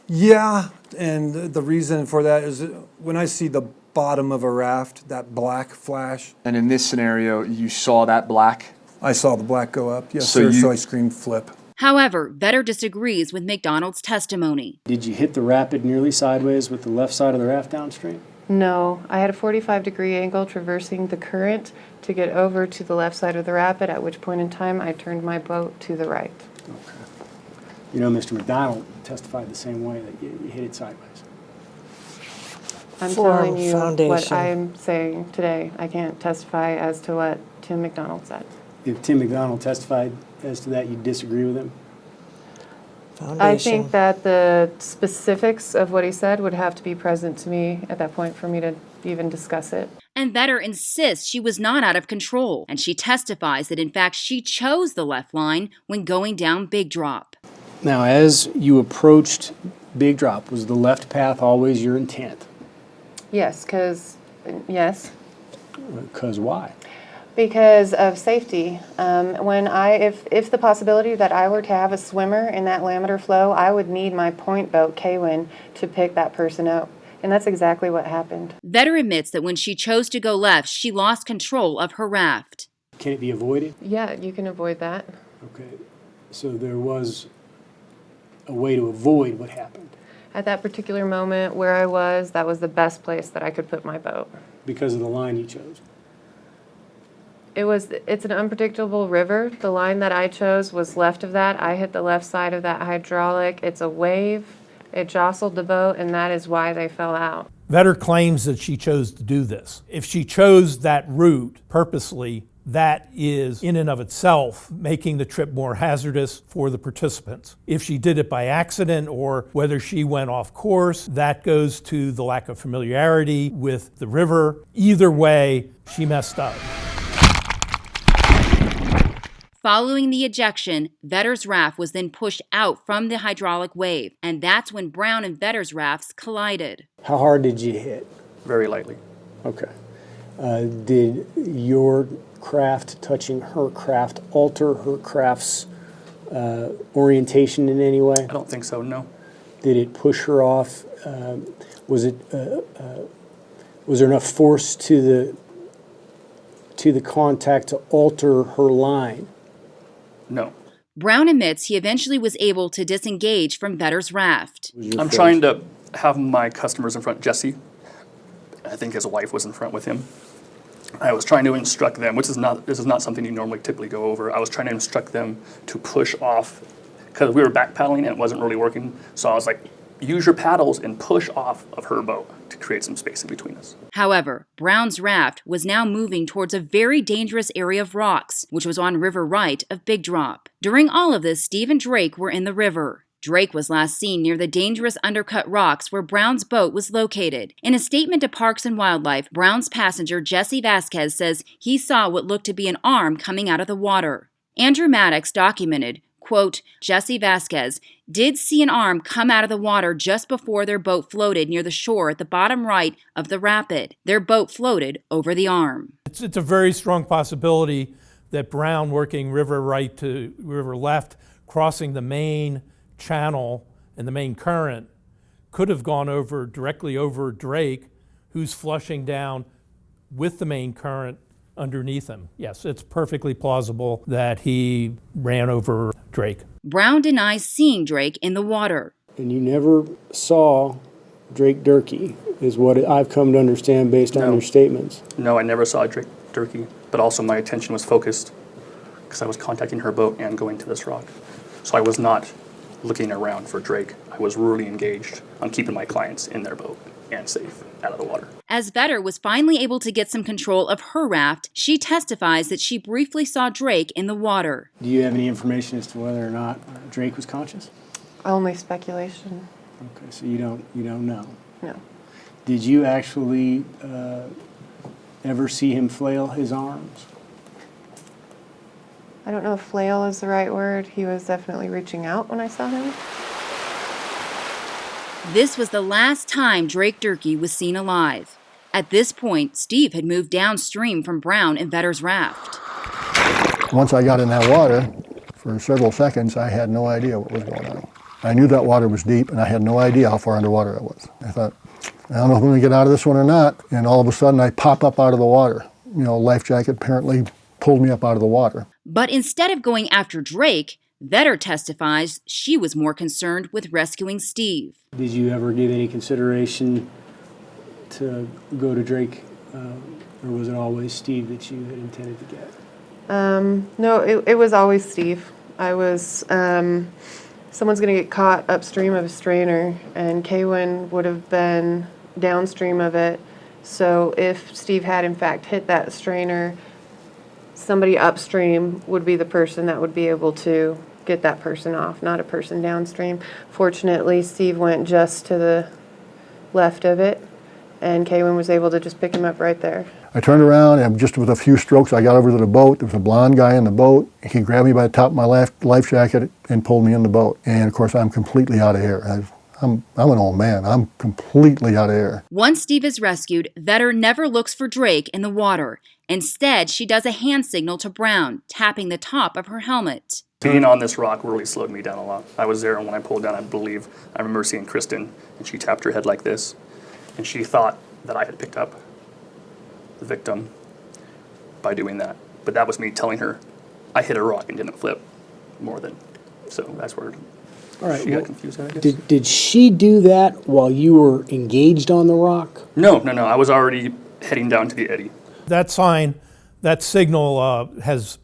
Yeah, and the reason for that is when I see the bottom of a raft, that black flash. And in this scenario, you saw that black? I saw the black go up, yes, sir, so I screamed flip. However, Vetter disagrees with McDonald's testimony. Did you hit the rapid nearly sideways with the left side of the raft downstream? No, I had a 45-degree angle traversing the current to get over to the left side of the rapid, at which point in time I turned my boat to the right. Okay. You know, Mr. McDonald testified the same way, that you hit it sideways. I'm telling you what I'm saying today. I can't testify as to what Tim McDonald said. If Tim McDonald testified as to that, you disagree with him? I think that the specifics of what he said would have to be present to me at that point for me to even discuss it. And Vetter insists she was not out of control, and she testifies that in fact she chose the left line when going down Big Drop. Now, as you approached Big Drop, was the left path always your intent? Yes, yes. Because why? Because of safety. If the possibility that I were to have a swimmer in that laminar flow, I would need my point boat, Kwin, to pick that person up. And that's exactly what happened. Vetter admits that when she chose to go left, she lost control of her raft. Can it be avoided? Yeah, you can avoid that. Okay, so there was a way to avoid what happened. At that particular moment where I was, that was the best place that I could put my boat. Because of the line you chose? It's an unpredictable river. The line that I chose was left of that. I hit the left side of that hydraulic. It's a wave. It jostled the boat, and that is why they fell out. Vetter claims that she chose to do this. If she chose that route purposely, that is in and of itself making the trip more hazardous for the participants. If she did it by accident or whether she went off course, that goes to the lack of familiarity with the river. Either way, she messed up. Following the ejection, Vetter's raft was then pushed out from the hydraulic wave, and that's when Brown and Vetter's rafts collided. How hard did you hit? Very lightly. Okay. Did your craft touching her craft alter her craft's orientation in any way? I don't think so, no. Did it push her off? Was there enough force to the contact to alter her line? No. Brown admits he eventually was able to disengage from Vetter's raft. I'm trying to have my customers in front. Jesse, I think his wife was in front with him. I was trying to instruct them, this is not something you normally typically go over. I was trying to instruct them to push off because we were back paddling and it wasn't really working. So I was like, use your paddles and push off of her boat to create some space in between us. However, Brown's raft was now moving towards a very dangerous area of rocks, which was on river right of Big Drop. During all of this, Steve and Drake were in the river. Drake was last seen near the dangerous undercut rocks where Brown's boat was located. In a statement to Parks and Wildlife, Brown's passenger Jesse Vasquez says he saw what looked to be an arm coming out of the water. Andrew Maddox documented, quote, Jesse Vasquez did see an arm come out of the water just before their boat floated near the shore at the bottom right of the rapid. Their boat floated over the arm. It's a very strong possibility that Brown, working river right to river left, crossing the main channel and the main current, could have gone directly over Drake, who's flushing down with the main current underneath him. Yes, it's perfectly plausible that he ran over Drake. Brown denies seeing Drake in the water. And you never saw Drake Durkee, is what I've come to understand based on your statements. No, I never saw Drake Durkee, but also my attention was focused because I was contacting her boat and going to this rock. So I was not looking around for Drake. I was really engaged on keeping my clients in their boat and safe out of the water. As Vetter was finally able to get some control of her raft, she testifies that she briefly saw Drake in the water. Do you have any information as to whether or not Drake was conscious? Only speculation. Okay, so you don't know. No. Did you actually ever see him flail his arms? I don't know if flail is the right word. He was definitely reaching out when I saw him. This was the last time Drake Durkee was seen alive. At this point, Steve had moved downstream from Brown and Vetter's raft. Once I got in that water, for several seconds, I had no idea what was going on. I knew that water was deep, and I had no idea how far underwater I was. I thought, I don't know if I'm going to get out of this one or not. And all of a sudden, I pop up out of the water. Life jacket apparently pulled me up out of the water. But instead of going after Drake, Vetter testifies she was more concerned with rescuing Steve. Did you ever give any consideration to go to Drake, or was it always Steve that you had intended to get? No, it was always Steve. I was, someone's going to get caught upstream of a strainer, and Kwin would have been downstream of it. So if Steve had in fact hit that strainer, somebody upstream would be the person that would be able to get that person off, not a person downstream. Fortunately, Steve went just to the left of it, and Kwin was able to just pick him up right there. I turned around, and just with a few strokes, I got over to the boat. There was a blonde guy in the boat. He grabbed me by the top of my life jacket and pulled me in the boat. And of course, I'm completely out of air. I'm an old man. I'm completely out of air. Once Steve is rescued, Vetter never looks for Drake in the water. Instead, she does a hand signal to Brown, tapping the top of her helmet. Being on this rock really slowed me down a lot. I was there, and when I pulled down, I remember seeing Kristen, and she tapped her head like this, and she thought that I had picked up the victim by doing that. But that was me telling her I hit a rock and didn't flip more than, so that's where All right. she got confused, I guess. Did she do that while you were engaged on the rock? No, I was already heading down to the eddy. That sign, that signal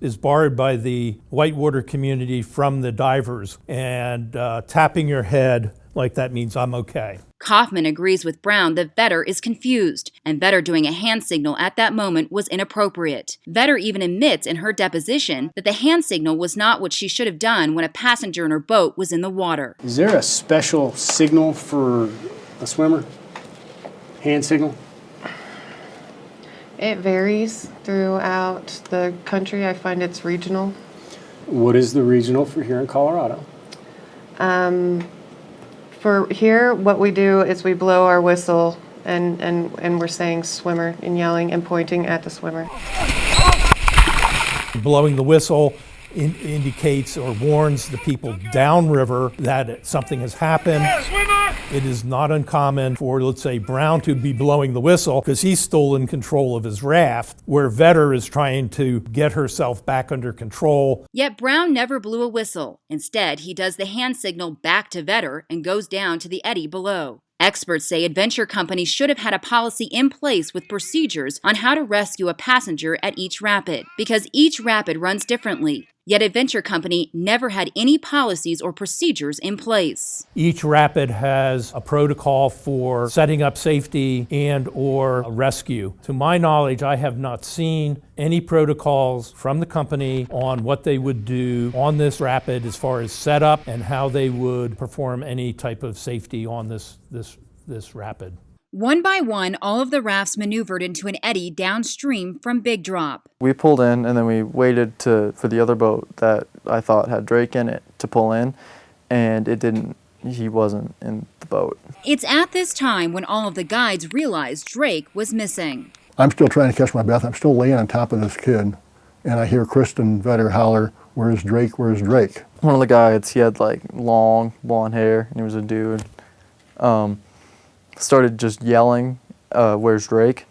is barred by the whitewater community from the divers, and tapping your head like that means I'm okay. Kaufman agrees with Brown that Vetter is confused, and Vetter doing a hand signal at that moment was inappropriate. Vetter even admits in her deposition that the hand signal was not what she should have done when a passenger in her boat was in the water. Is there a special signal for a swimmer? Hand signal? It varies throughout the country. I find it's regional. What is the regional for here in Colorado? For here, what we do is we blow our whistle and we're saying swimmer and yelling and pointing at the swimmer. Blowing the whistle indicates or warns the people downriver that something has happened. It is not uncommon for, let's say, Brown to be blowing the whistle because he's still in control of his raft, where Vetter is trying to get herself back under control. Yet Brown never blew a whistle. Instead, he does the hand signal back to Vetter and goes down to the eddy below. Experts say adventure companies should have had a policy in place with procedures on how to rescue a passenger at each rapid, because each rapid runs differently. Yet Adventure Company never had any policies or procedures in place. Each rapid has a protocol for setting up safety and or a rescue. To my knowledge, I have not seen any protocols from the company on what they would do on this rapid as far as setup and how they would perform any type of safety on this rapid. One by one, all of the rafts maneuvered into an eddy downstream from Big Drop. We pulled in, and then we waited for the other boat that I thought had Drake in it to pull in, and it didn't. He wasn't in the boat. It's at this time when all of the guides realized Drake was missing. I'm still trying to catch my breath. I'm still laying on top of this kid, and I hear Kristen Vetter holler, "Where's Drake? Where's Drake?" One of the guides, he had like long blonde hair, and he was a dude. Started just yelling, "Where's Drake?"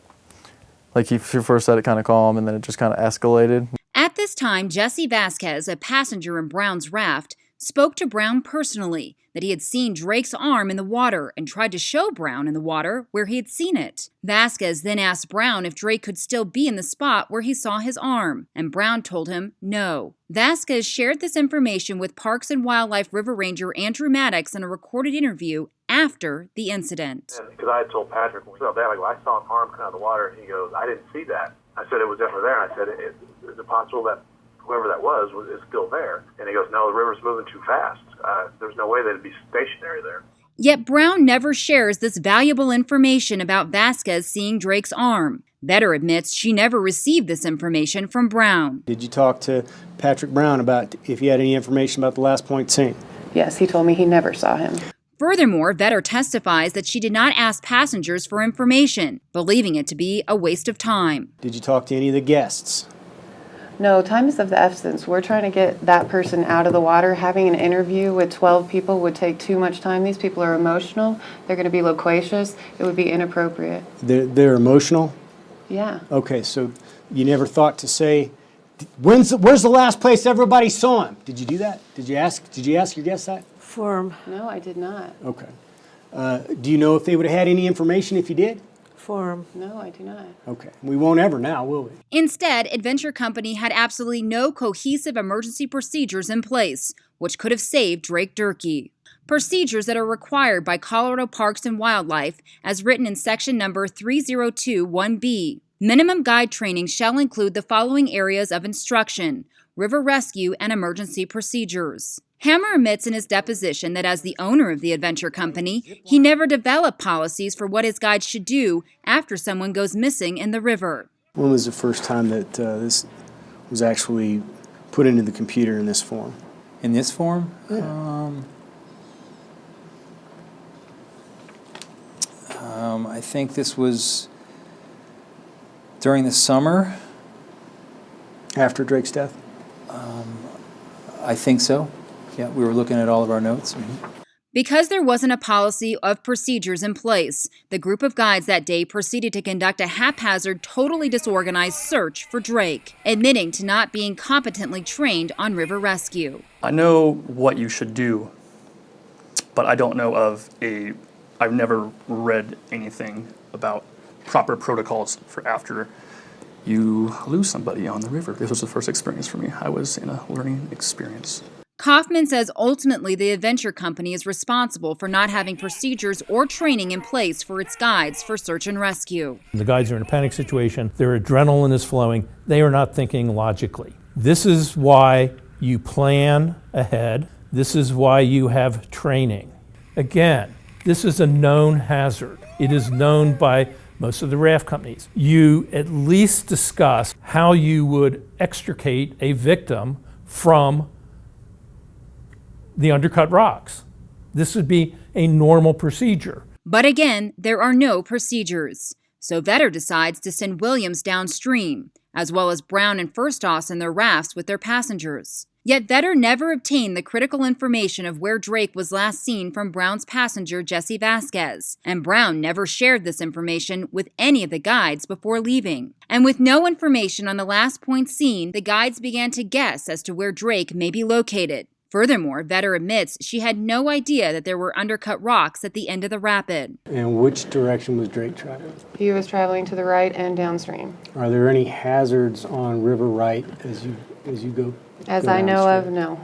Like he first said it kind of calm, and then it just kind of escalated. At this time, Jesse Vasquez, a passenger in Brown's raft, spoke to Brown personally that he had seen Drake's arm in the water and tried to show Brown in the water where he had seen it. Vasquez then asked Brown if Drake could still be in the spot where he saw his arm, and Brown told him no. Vasquez shared this information with Parks and Wildlife River Ranger Andrew Maddox in a recorded interview after the incident. Because I had told Patrick when we saw that, like, well, I saw an arm come out of the water, and he goes, "I didn't see that." I said, "It was definitely there." And I said, "Is it possible that whoever that was is still there?" And he goes, "No, the river's moving too fast. There's no way they'd be stationary there." Yet Brown never shares this valuable information about Vasquez seeing Drake's arm. Vetter admits she never received this information from Brown. Did you talk to Patrick Brown about if he had any information about the last point seen? Yes, he told me he never saw him. Furthermore, Vetter testifies that she did not ask passengers for information, believing it to be a waste of time. Did you talk to any of the guests? No, time is of the essence. We're trying to get that person out of the water. Having an interview with 12 people would take too much time. These people are emotional. They're going to be loquacious. It would be inappropriate. They're emotional? Yeah. Okay, so you never thought to say, where's the last place everybody saw him? Did you do that? Did you ask your guests that? Form. No, I did not. Okay. Do you know if they would have had any information if you did? Form. No, I do not. Okay. We won't ever now, will we? Instead, Adventure Company had absolutely no cohesive emergency procedures in place, which could have saved Drake Durkee. Procedures that are required by Colorado Parks and Wildlife as written in section number 3021B. Minimum guide training shall include the following areas of instruction: river rescue and emergency procedures. Hammer admits in his deposition that as the owner of the Adventure Company, he never developed policies for what his guides should do after someone goes missing in the river. When was the first time that this was actually put into the computer in this form? In this form? Yeah. I think this was during the summer. After Drake's death? I think so. Yeah, we were looking at all of our notes. Because there wasn't a policy of procedures in place, the group of guides that day proceeded to conduct a haphazard, totally disorganized search for Drake, admitting to not being competently trained on river rescue. I know what you should do, but I don't know I've never read anything about proper protocols for after you lose somebody on the river. This was the first experience for me. I was in a learning experience. Kaufman says ultimately the adventure company is responsible for not having procedures or training in place for its guides for search and rescue. The guides are in a panic situation. Their adrenaline is flowing. They are not thinking logically. This is why you plan ahead. This is why you have training. Again, this is a known hazard. It is known by most of the raft companies. You at least discuss how you would extricate a victim from the undercut rocks. This would be a normal procedure. But again, there are no procedures. So Vetter decides to send Williams downstream, as well as Brown and Firstoss in their rafts with their passengers. Yet Vetter never obtained the critical information of where Drake was last seen from Brown's passenger Jesse Vasquez, and Brown never shared this information with any of the guides before leaving. And with no information on the last point seen, the guides began to guess as to where Drake may be located. Furthermore, Vetter admits she had no idea that there were undercut rocks at the end of the rapid. And which direction was Drake traveling? He was traveling to the right and downstream. Are there any hazards on River Right as you go? As I know of, no.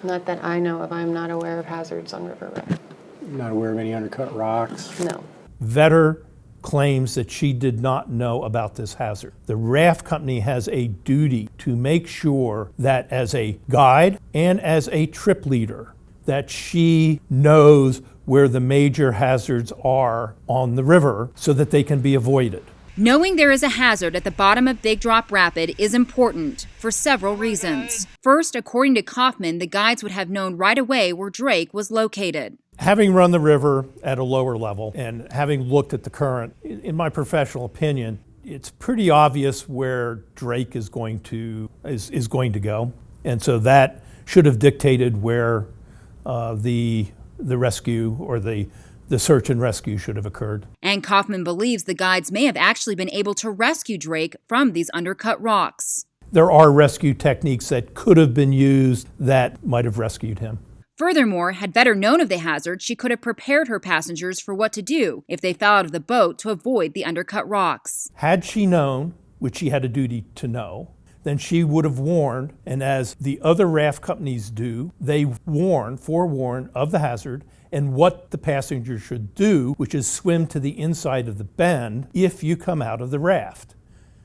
Not that I know of. I'm not aware of hazards on River Right. Not aware of any undercut rocks? No. Vetter claims that she did not know about this hazard. The raft company has a duty to make sure that as a guide and as a trip leader, that she knows where the major hazards are on the river so that they can be avoided. Knowing there is a hazard at the bottom of Big Drop Rapid is important for several reasons. First, according to Kaufman, the guides would have known right away where Drake was located. Having run the river at a lower level and having looked at the current, in my professional opinion, it's pretty obvious where Drake is going to go. And so that should have dictated where the rescue or the search and rescue should have occurred. And Kaufman believes the guides may have actually been able to rescue Drake from these undercut rocks. There are rescue techniques that could have been used that might have rescued him. Furthermore, had Vetter known of the hazard, she could have prepared her passengers for what to do if they fell out of the boat to avoid the undercut rocks. Had she known, which she had a duty to know, then she would have warned, and as the other raft companies do, they forewarn of the hazard and what the passenger should do, which is swim to the inside of the bend if you come out of the raft,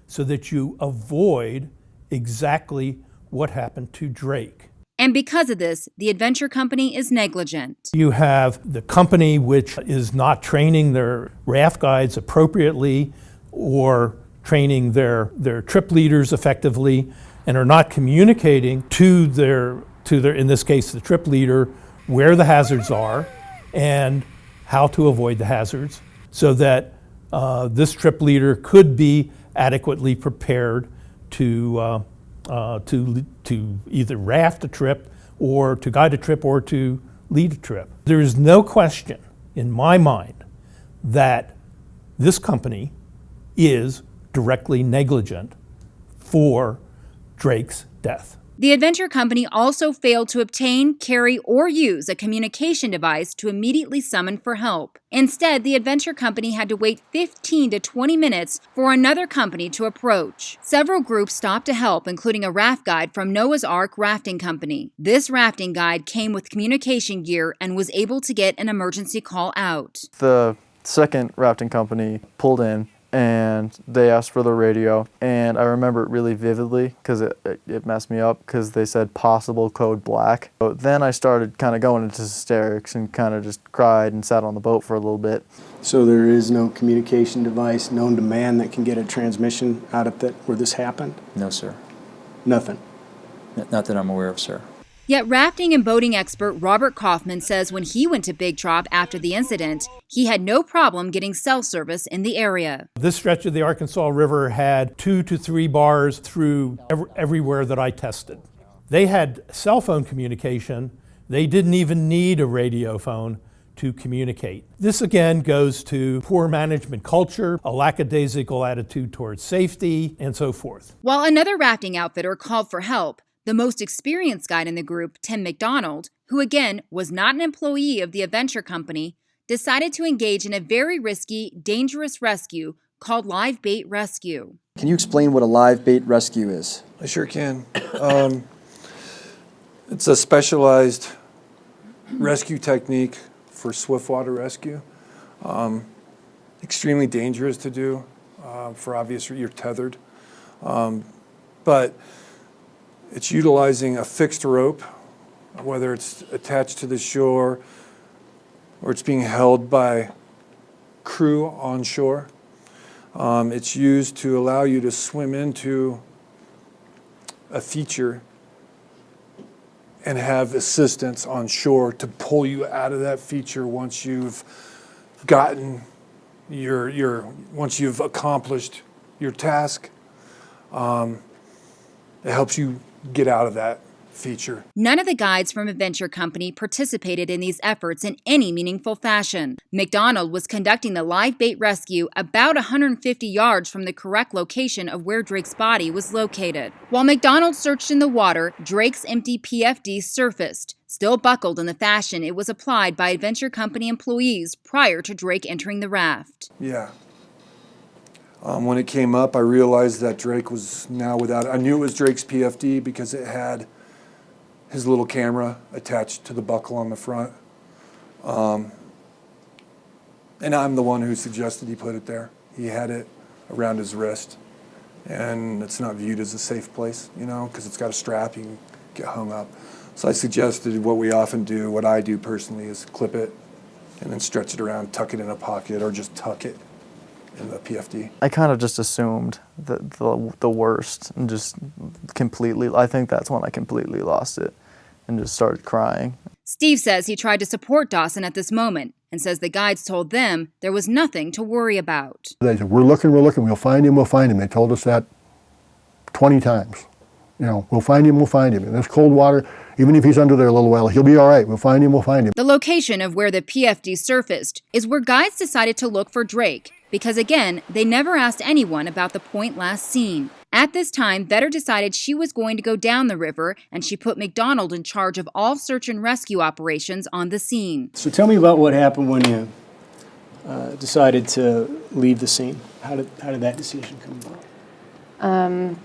so that you avoid exactly what happened to Drake. And because of this, the adventure company is negligent. You have the company which is not training their raft guides appropriately or training their trip leaders effectively and are not communicating to their in this case the trip leader where the hazards are and how to avoid the hazards so that this trip leader could be adequately prepared to either raft a trip or to guide a trip or to lead a trip. There is no question in my mind that this company is directly negligent for Drake's death. The adventure company also failed to obtain, carry, or use a communication device to immediately summon for help. Instead, the adventure company had to wait 15 to 20 minutes for another company to approach. Several groups stopped to help, including a raft guide from Noah's Ark Rafting Company. This rafting guide came with communication gear and was able to get an emergency call out. The second rafting company pulled in and they asked for the radio, and I remember it really vividly because it messed me up because they said possible code black. But then I started kind of going into hysterics and kind of just cried and sat on the boat for a little bit. So there is no communication device known to man that can get a transmission out of that where this happened? No, sir. Nothing? Not that I'm aware of, sir. Yet rafting and boating expert Robert Kaufman says when he went to Big Drop after the incident, he had no problem getting cell service in the area. This stretch of the Arkansas River had 2 to 3 bars through everywhere that I tested. They had cell phone communication. They didn't even need a radio phone to communicate. This again goes to poor management culture, a lackadaisical attitude towards safety, and so forth. While another rafting outfitter called for help, the most experienced guide in the group, Tim McDonald, who again was not an employee of the adventure company, decided to engage in a very risky, dangerous rescue called live bait rescue. Can you explain what a live bait rescue is? I sure can. It's a specialized rescue technique for swiftwater rescue. Extremely dangerous to do for obvious reasons. You're tethered. But it's utilizing a fixed rope, whether it's attached to the shore or it's being held by crew on shore. It's used to allow you to swim into a feature and have assistance on shore to pull you out of that feature once you've gotten once you've accomplished your task. It helps you get out of that feature. None of the guides from Adventure Company participated in these efforts in any meaningful fashion. McDonald was conducting the live bait rescue about 150 yards from the correct location of where Drake's body was located. While McDonald searched in the water, Drake's empty PFD surfaced, still buckled in the fashion it was applied by Adventure Company employees prior to Drake entering the raft. Yeah. When it came up, I realized that Drake was now without, I knew it was Drake's PFD because it had his little camera attached to the buckle on the front. And I'm the one who suggested he put it there. He had it around his wrist, and it's not viewed as a safe place, you know, because it's got a strap, you can get hung up. So I suggested what we often do, what I do personally, is clip it and then stretch it around, tuck it in a pocket, or just tuck it in the PFD. I kind of just assumed that the worst and just completely, I think that's when I completely lost it and just started crying. Steve says he tried to support Dawson at this moment and says the guides told them there was nothing to worry about. They said, we're looking, we'll find him, we'll find him. They told us that 20 times. You know, we'll find him, we'll find him. In this cold water, even if he's under there a little while, he'll be all right. We'll find him, we'll find him. The location of where the PFD surfaced is where guides decided to look for Drake because, again, they never asked anyone about the point last seen. At this time, Vetter decided she was going to go down the river, and she put McDonald in charge of all search and rescue operations on the scene. So tell me about what happened when you decided to leave the scene. How did that decision come about?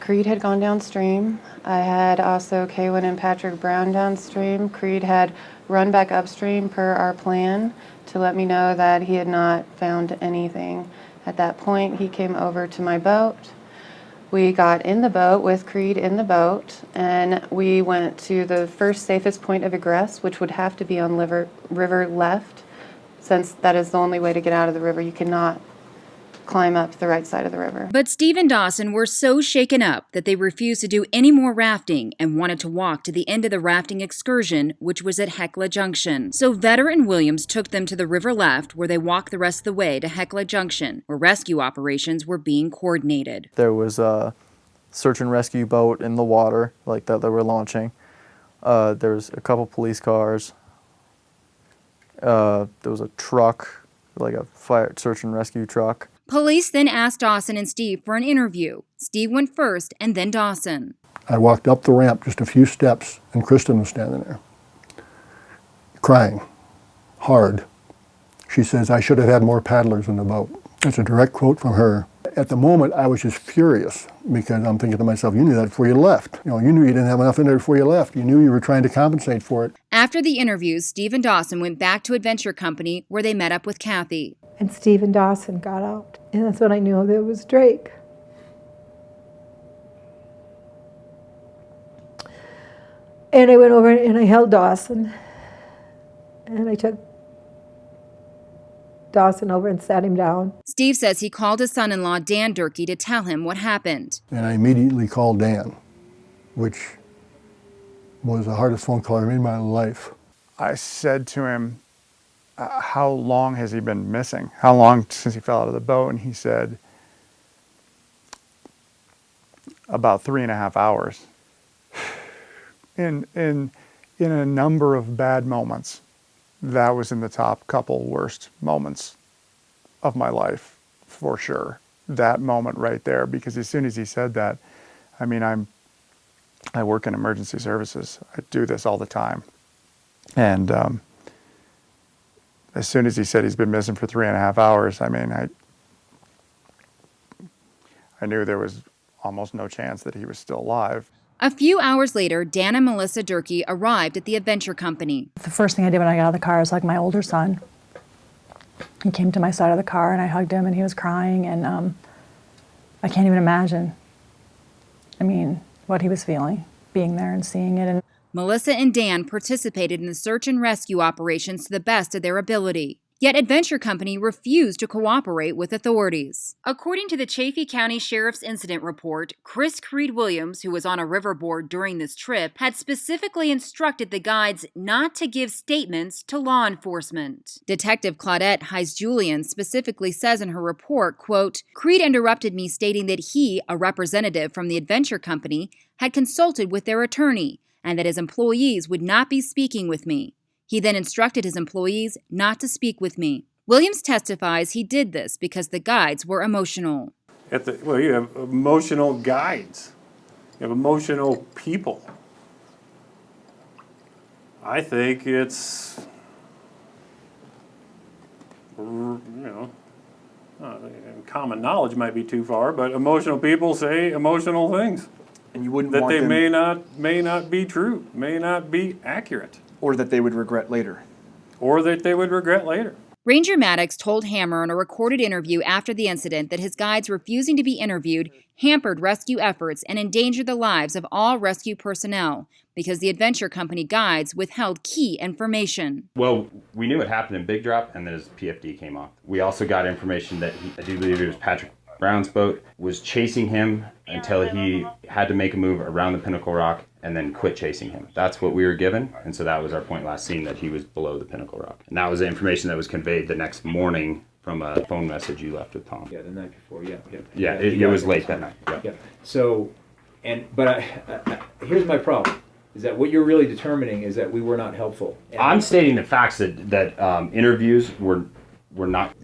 Creed had gone downstream. I had also Kaywin and Patrick Brown downstream. Creed had run back upstream per our plan to let me know that he had not found anything. At that point, he came over to my boat. We got in the boat with Creed in the boat, and we went to the first safest point of egress, which would have to be on river left, since that is the only way to get out of the river. You cannot climb up the right side of the river. But Steve and Dawson were so shaken up that they refused to do any more rafting and wanted to walk to the end of the rafting excursion, which was at Hecla Junction. So Vetter and Williams took them to the river left, where they walked the rest of the way to Hecla Junction, where rescue operations were being coordinated. There was a search and rescue boat in the water, like that they were launching. There was a couple police cars. There was a truck, like a fire search and rescue truck. Police then asked Dawson and Steve for an interview. Steve went first, and then Dawson. I walked up the ramp just a few steps, and Kristen was standing there, crying, hard. She says, I should have had more paddlers in the boat. That's a direct quote from her. At the moment, I was just furious, because I'm thinking to myself, you knew that before you left. You know, you knew you didn't have enough in there before you left. You knew you were trying to compensate for it. After the interviews, Steve and Dawson went back to Adventure Company, where they met up with Kathy. And Steve and Dawson got out. And that's when I knew that it was Drake. And I went over and I held Dawson. And I took Dawson over and sat him down. Steve says he called his son-in-law, Dan Durkee, to tell him what happened. And I immediately called Dan, which was the hardest phone call I made in my life. I said to him, how long has he been missing? How long since he fell out of the boat? And he said, about 3.5 hours. In a number of bad moments, that was in the top couple worst moments of my life, for sure. That moment right there, because as soon as he said that, I mean, I work in emergency services. I do this all the time. And as soon as he said he's been missing for 3.5 hours, I mean, I knew there was almost no chance that he was still alive. A few hours later, Dan and Melissa Durkee arrived at the adventure company. The first thing I did when I got out of the car was hug my older son. He came to my side of the car and I hugged him and he was crying, and I can't even imagine, what he was feeling, being there and seeing it. And Melissa and Dan participated in the search and rescue operations to the best of their ability. Yet Adventure Company refused to cooperate with authorities. According to the Chaffee County Sheriff's Incident Report, Chris Creed Williams, who was on a riverboard during this trip, had specifically instructed the guides not to give statements to law enforcement. Detective Claudette Heiss-Julian specifically says in her report, quote, Creed interrupted me stating that he, a representative from the Adventure Company, had consulted with their attorney and that his employees would not be speaking with me. He then instructed his employees not to speak with me. Williams testifies he did this because the guides were emotional. You have emotional guides. You have emotional people. I think it's, common knowledge might be too far, but emotional people say emotional things. And you wouldn't that want they them, may not be true, may not be accurate. or that they would regret later. Ranger Maddox told Hammer in a recorded interview after the incident that his guides refusing to be interviewed hampered rescue efforts and endangered the lives of all rescue personnel because the Adventure Company guides withheld key information. Well, we knew it happened in Big Drop, and then his PFD came off. We also got information that I do believe it was Patrick Brown's boat, was chasing him until he had to make a move around the Pinnacle Rock and then quit chasing him. That's what we were given, and so that was our point last seen, that he was below the Pinnacle Rock. And that was the information that was conveyed the next morning from a phone message you left with Tom. Yeah, the night before, yeah. It was late that night. Yeah. So, but here's my problem, is that what you're really determining is that we were not helpful. And I'm stating the facts that interviews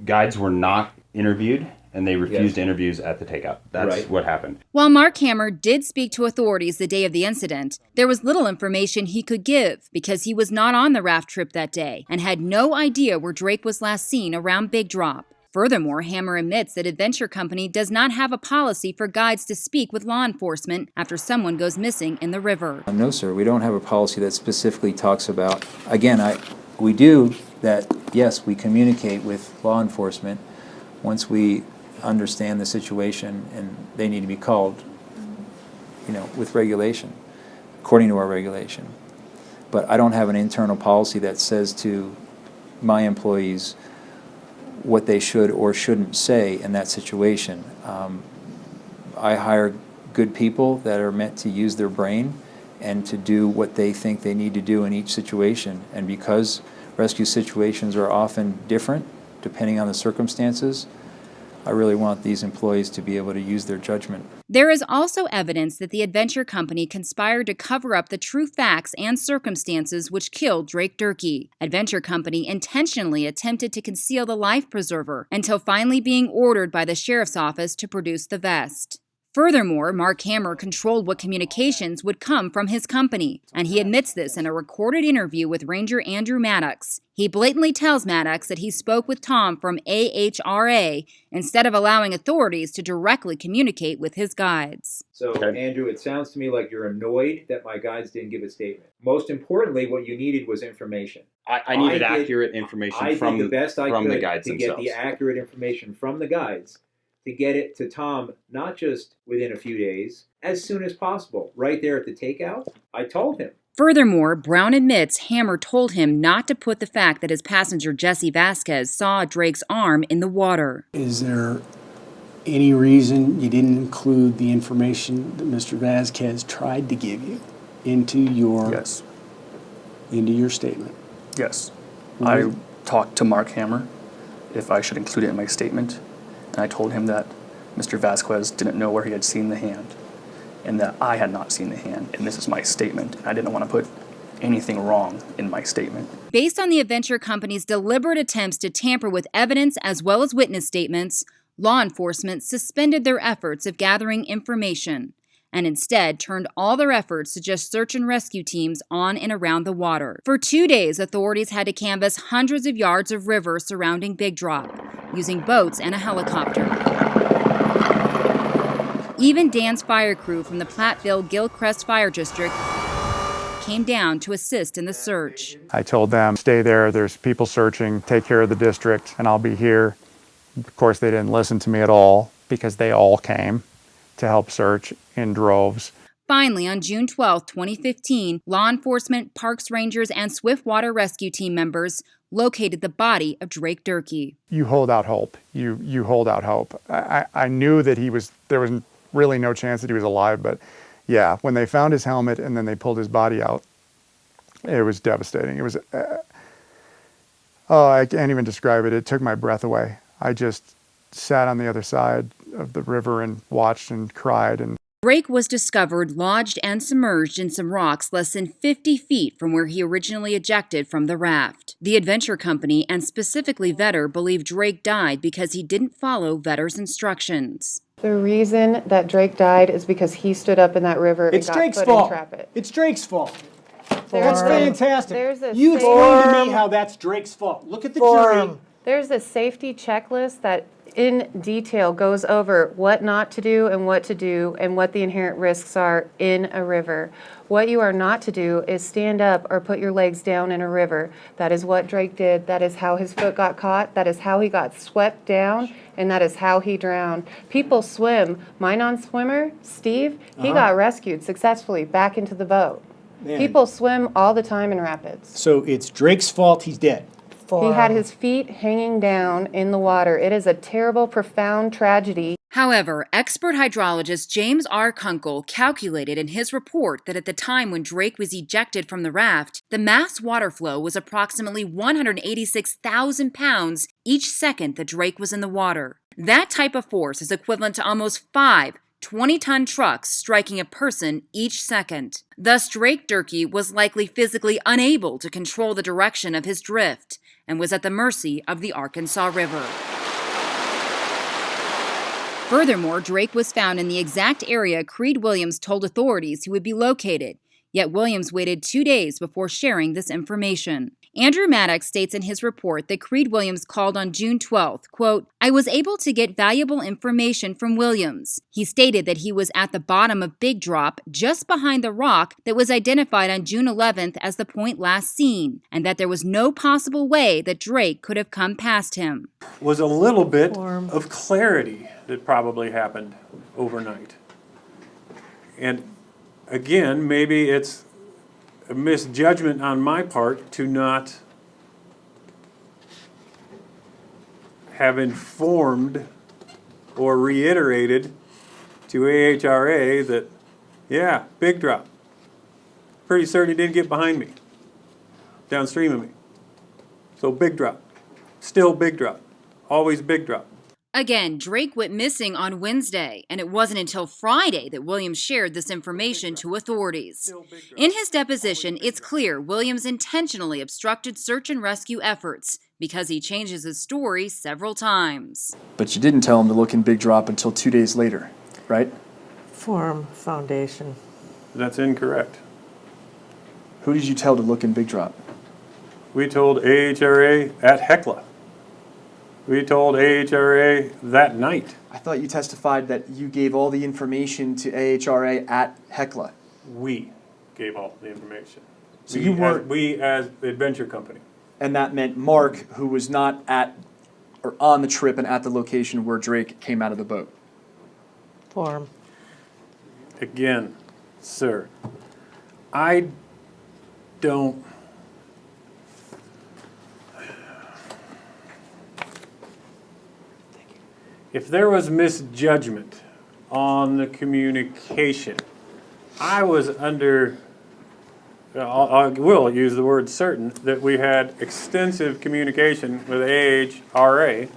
guides were not interviewed, and they refused interviews at the takeout. That's what happened. While Mark Hammer did speak to authorities the day of the incident, there was little information he could give because he was not on the raft trip that day and had no idea where Drake was last seen around Big Drop. Furthermore, Hammer admits that Adventure Company does not have a policy for guides to speak with law enforcement after someone goes missing in the river. No, sir, we don't have a policy that specifically talks about, again, we do that, yes, we communicate with law enforcement once we understand the situation and they need to be called, with regulation, according to our regulation. But I don't have an internal policy that says to my employees what they should or shouldn't say in that situation. I hire good people that are meant to use their brain and to do what they think they need to do in each situation. And because rescue situations are often different, depending on the circumstances, I really want these employees to be able to use their judgment. There is also evidence that the Adventure Company conspired to cover up the true facts and circumstances which killed Drake Durkee. Adventure Company intentionally attempted to conceal the life preserver until finally being ordered by the sheriff's office to produce the vest. Furthermore, Mark Hammer controlled what communications would come from his company, and he admits this in a recorded interview with Ranger Andrew Maddox. He blatantly tells Maddox that he spoke with Tom from AHRA instead of allowing authorities to directly communicate with his guides. So, Andrew, it sounds to me like you're annoyed that my guides didn't give a statement. Most importantly, what you needed was information. I needed accurate information from the best I from could the guides to themselves. get the accurate information from the guides, to get it to Tom, not just within a few days, as soon as possible. Right there at the takeout, I told him. Furthermore, Brown admits Hammer told him not to put the fact that his passenger Jesse Vasquez saw Drake's arm in the water. Is there any reason you didn't include the information that Mr. Vasquez tried to give you into your statement? Yes. I talked to Mark Hammer if I should include it in my statement, and I told him that Mr. Vasquez didn't know where he had seen the hand, and that I had not seen the hand, and this is my statement. I didn't want to put anything wrong in my statement. Based on the adventure company's deliberate attempts to tamper with evidence as well as witness statements, law enforcement suspended their efforts of gathering information and instead turned all their efforts to just search and rescue teams on and around the water. For 2 days, authorities had to canvass hundreds of yards of river surrounding Big Drop, using boats and a helicopter. Even Dan's fire crew from the Platteville-Gilcrest Fire District came down to assist in the search. I told them, stay there, there's people searching, take care of the district, and I'll be here. Of course, they didn't listen to me at all because they all came to help search in droves. Finally, on June 12, 2015, law enforcement, parks rangers, and Swiftwater Rescue Team members located the body of Drake Durkee. You hold out hope. You hold out hope. I knew that there was really no chance that he was alive, but yeah, when they found his helmet and then they pulled his body out, it was devastating. It was, I can't even describe it. It took my breath away. I just sat on the other side of the river and watched and cried. And Drake was discovered lodged and submerged in some rocks less than 50 feet from where he originally ejected from the raft. The adventure company, and specifically Vetter, believe Drake died because he didn't follow Vetter's instructions. The reason that Drake died is because he stood up in that river and got Drake's put fault. in trap it. It's Drake's fault. There's That's a- fantastic. there's a You safe- explained to me how that's Drake's fault. Look at the jury. There's a safety checklist that in detail goes over what not to do and what to do and what the inherent risks are in a river. What you are not to do is stand up or put your legs down in a river. That is what Drake did. That is how his foot got caught. That is how he got swept down, and that is how he drowned. People swim. My non-swimmer, Steve, he got rescued successfully back into the boat. Man. People swim all the time in rapids. So it's Drake's fault he's dead. He had his feet hanging down in the water. It is a terrible, profound tragedy. However, expert hydrologist James R. Kunkel calculated in his report that at the time when Drake was ejected from the raft, the mass water flow was approximately 186,000 pounds each second that Drake was in the water. That type of force is equivalent to almost 5 20-ton trucks striking a person each second. Thus, Drake Durkee was likely physically unable to control the direction of his drift and was at the mercy of the Arkansas River. Furthermore, Drake was found in the exact area Creed Williams told authorities he would be located, yet Williams waited 2 days before sharing this information. Andrew Maddox states in his report that Creed Williams called on June 12th, quote, "I was able to get valuable information from Williams. He stated that he was at the bottom of Big Drop, just behind the rock that was identified on June 11th as the point last seen, and that there was no possible way that Drake could have come past him." Was a little bit of clarity that probably happened overnight. And again, maybe it's a misjudgment on my part to not have informed or reiterated to AHRA that, yeah, Big Drop. Pretty certain he didn't get behind me, downstream of me. So Big Drop. Still Big Drop. Always Big Drop. Again, Drake went missing on Wednesday, and it wasn't until Friday that Williams shared this information to authorities. In his deposition, it's clear Williams intentionally obstructed search and rescue efforts because he changes his story several times. But you didn't tell him to look in Big Drop until 2 days later, right? Forum Foundation. That's incorrect. Who did you tell to look in Big Drop? We told AHRA at Hecla. We told AHRA that night. I thought you testified that you gave all the information to AHRA at Hecla. We gave all the information. So you weren't... We as the adventure company. And that meant Mark, who was not at or on the trip and at the location where Drake came out of the boat. Forum. Again, sir, I don't... If there was misjudgment on the communication, I was under, I will use the word certain, that we had extensive communication with AHRA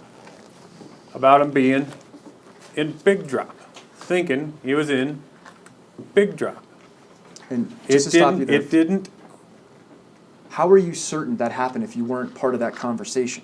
about him being in Big Drop, thinking he was in Big Drop. And just to stop you there, it didn't. How are you certain that happened if you weren't part of that conversation?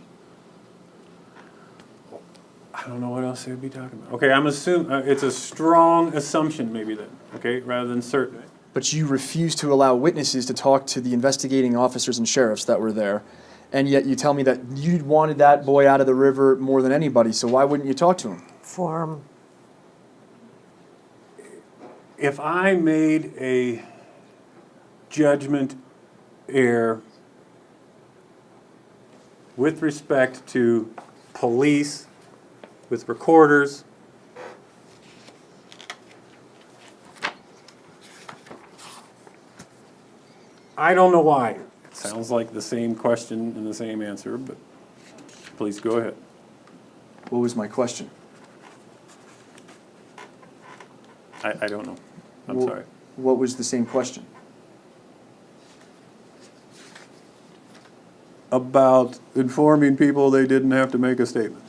I don't know what else they would be talking about. Okay, I'm assuming, it's a strong assumption maybe then, okay, rather than certain. But you refused to allow witnesses to talk to the investigating officers and sheriffs that were there, and yet you tell me that you wanted that boy out of the river more than anybody, so why wouldn't you talk to him? Forum. If I made a judgment error with respect to police, with recorders, I don't know why. It sounds like the same question and the same answer, but please go ahead. What was my question? I don't know. I'm Well, sorry. What was the same question? About informing people they didn't have to make a statement.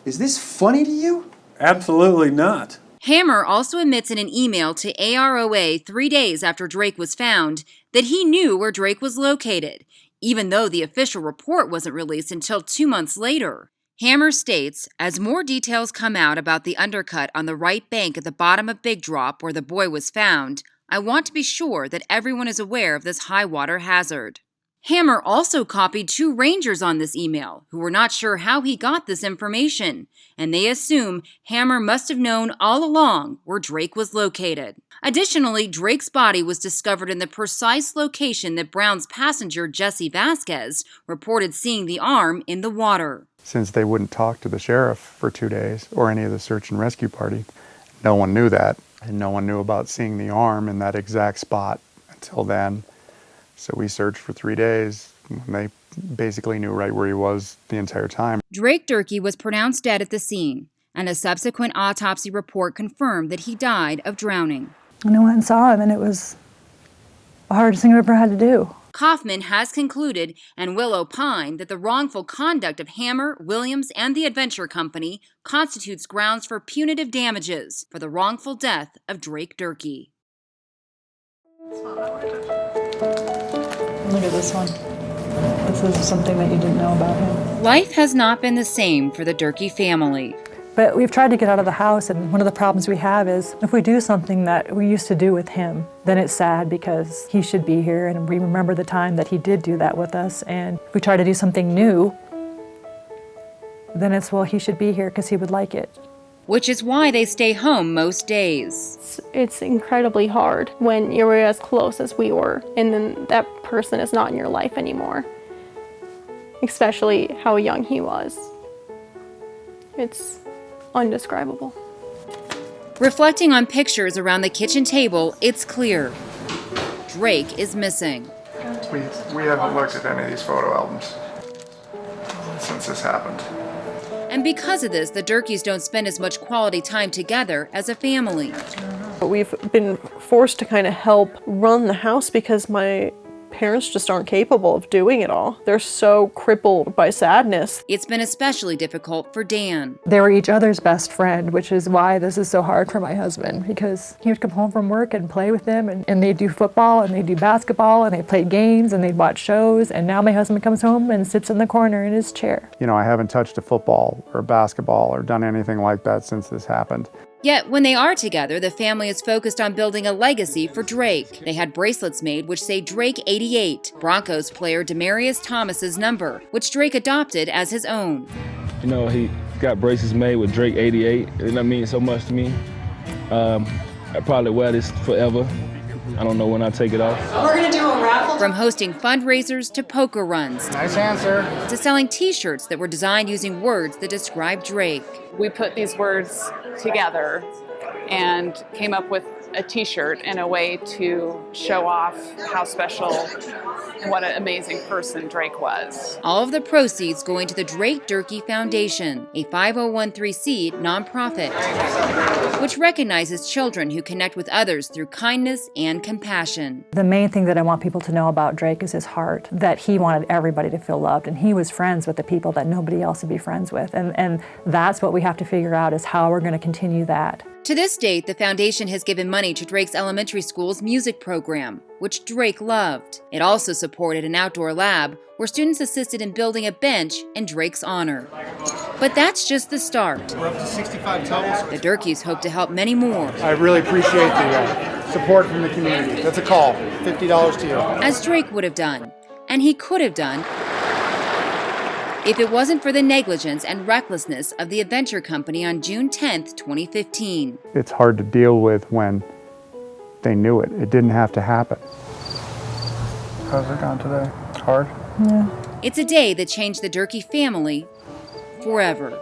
Is this funny to you? Absolutely not. Hammer also admits in an email to AROA 3 days after Drake was found that he knew where Drake was located, even though the official report wasn't released until 2 months later. Hammer states, as more details come out about the undercut on the right bank at the bottom of Big Drop where the boy was found, I want to be sure that everyone is aware of this high water hazard. Hammer also copied 2 rangers on this email who were not sure how he got this information, and they assume Hammer must have known all along where Drake was located. Additionally, Drake's body was discovered in the precise location that Brown's passenger Jesse Vasquez reported seeing the arm in the water. Since they wouldn't talk to the sheriff for 2 days or any of the search and rescue party, no one knew that, and no one knew about seeing the arm in that exact spot until then. So we searched for 3 days, and they basically knew right where he was the entire time. Drake Durkee was pronounced dead at the scene, and a subsequent autopsy report confirmed that he died of drowning. And I went and saw him, and it was the hardest thing I've ever had to do. Kaufman has concluded and will opine that the wrongful conduct of Hammer, Williams, and the Adventure Company constitutes grounds for punitive damages for the wrongful death of Drake Durkee. Look at this one. This is something that you didn't know about him. Life has not been the same for the Durkee family. But we've tried to get out of the house, and one of the problems we have is if we do something that we used to do with him, then it's sad because he should be here, and we remember the time that he did do that with us. And if we try to do something new, then it's, well, he should be here because he would like it. Which is why they stay home most days. It's incredibly hard when you were as close as we were, and then that person is not in your life anymore. Especially how young he was. It's undescribable. Reflecting on pictures around the kitchen table, it's clear Drake is missing. We haven't looked at any of these photo albums since this happened. And because of this, the Durkees don't spend as much quality time together as a family. We've been forced to kind of help run the house because my parents just aren't capable of doing it all. They're so crippled by sadness. It's been especially difficult for Dan. They were each other's best friend, which is why this is so hard for my husband, because he would come home from work and play with them, and they'd do football, and they'd do basketball, and they played games, and they'd watch shows, and now my husband comes home and sits in the corner in his chair. You know, I haven't touched a football or basketball or done anything like that since this happened. Yet, when they are together, the family is focused on building a legacy for Drake. They had bracelets made which say Drake 88, Broncos player Demaryius Thomas's number, which Drake adopted as his own. You know, he got bracelets made with Drake 88, and that means so much to me. I probably wear this forever. I don't know when I take it off. We're gonna do a raffle. From hosting fundraisers to poker runs. Nice answer. To selling t-shirts that were designed using words that describe Drake. We put these words together and came up with a t-shirt in a way to show off how special and what an amazing person Drake was. All of the proceeds going to the Drake Durkee Foundation, a 501(c) nonprofit, which recognizes children who connect with others through kindness and compassion. The main thing that I want people to know about Drake is his heart, that he wanted everybody to feel loved, and he was friends with the people that nobody else would be friends with. And that's what we have to figure out, is how we're going to continue that. To this date, the foundation has given money to Drake's elementary school's music program, which Drake loved. It also supported an outdoor lab where students assisted in building a bench in Drake's honor. But that's just the start. We're up to 65 total. The Durkees hope to help many more. I really appreciate the support from the community. That's a call. $50 to you. As Drake would have done, and he could have done, if it wasn't for the negligence and recklessness of the Adventure Company on June 10th, 2015. It's hard to deal with when they knew it. It didn't have to happen. How's it gone today? Hard? Yeah. It's a day that changed the Durkee family forever.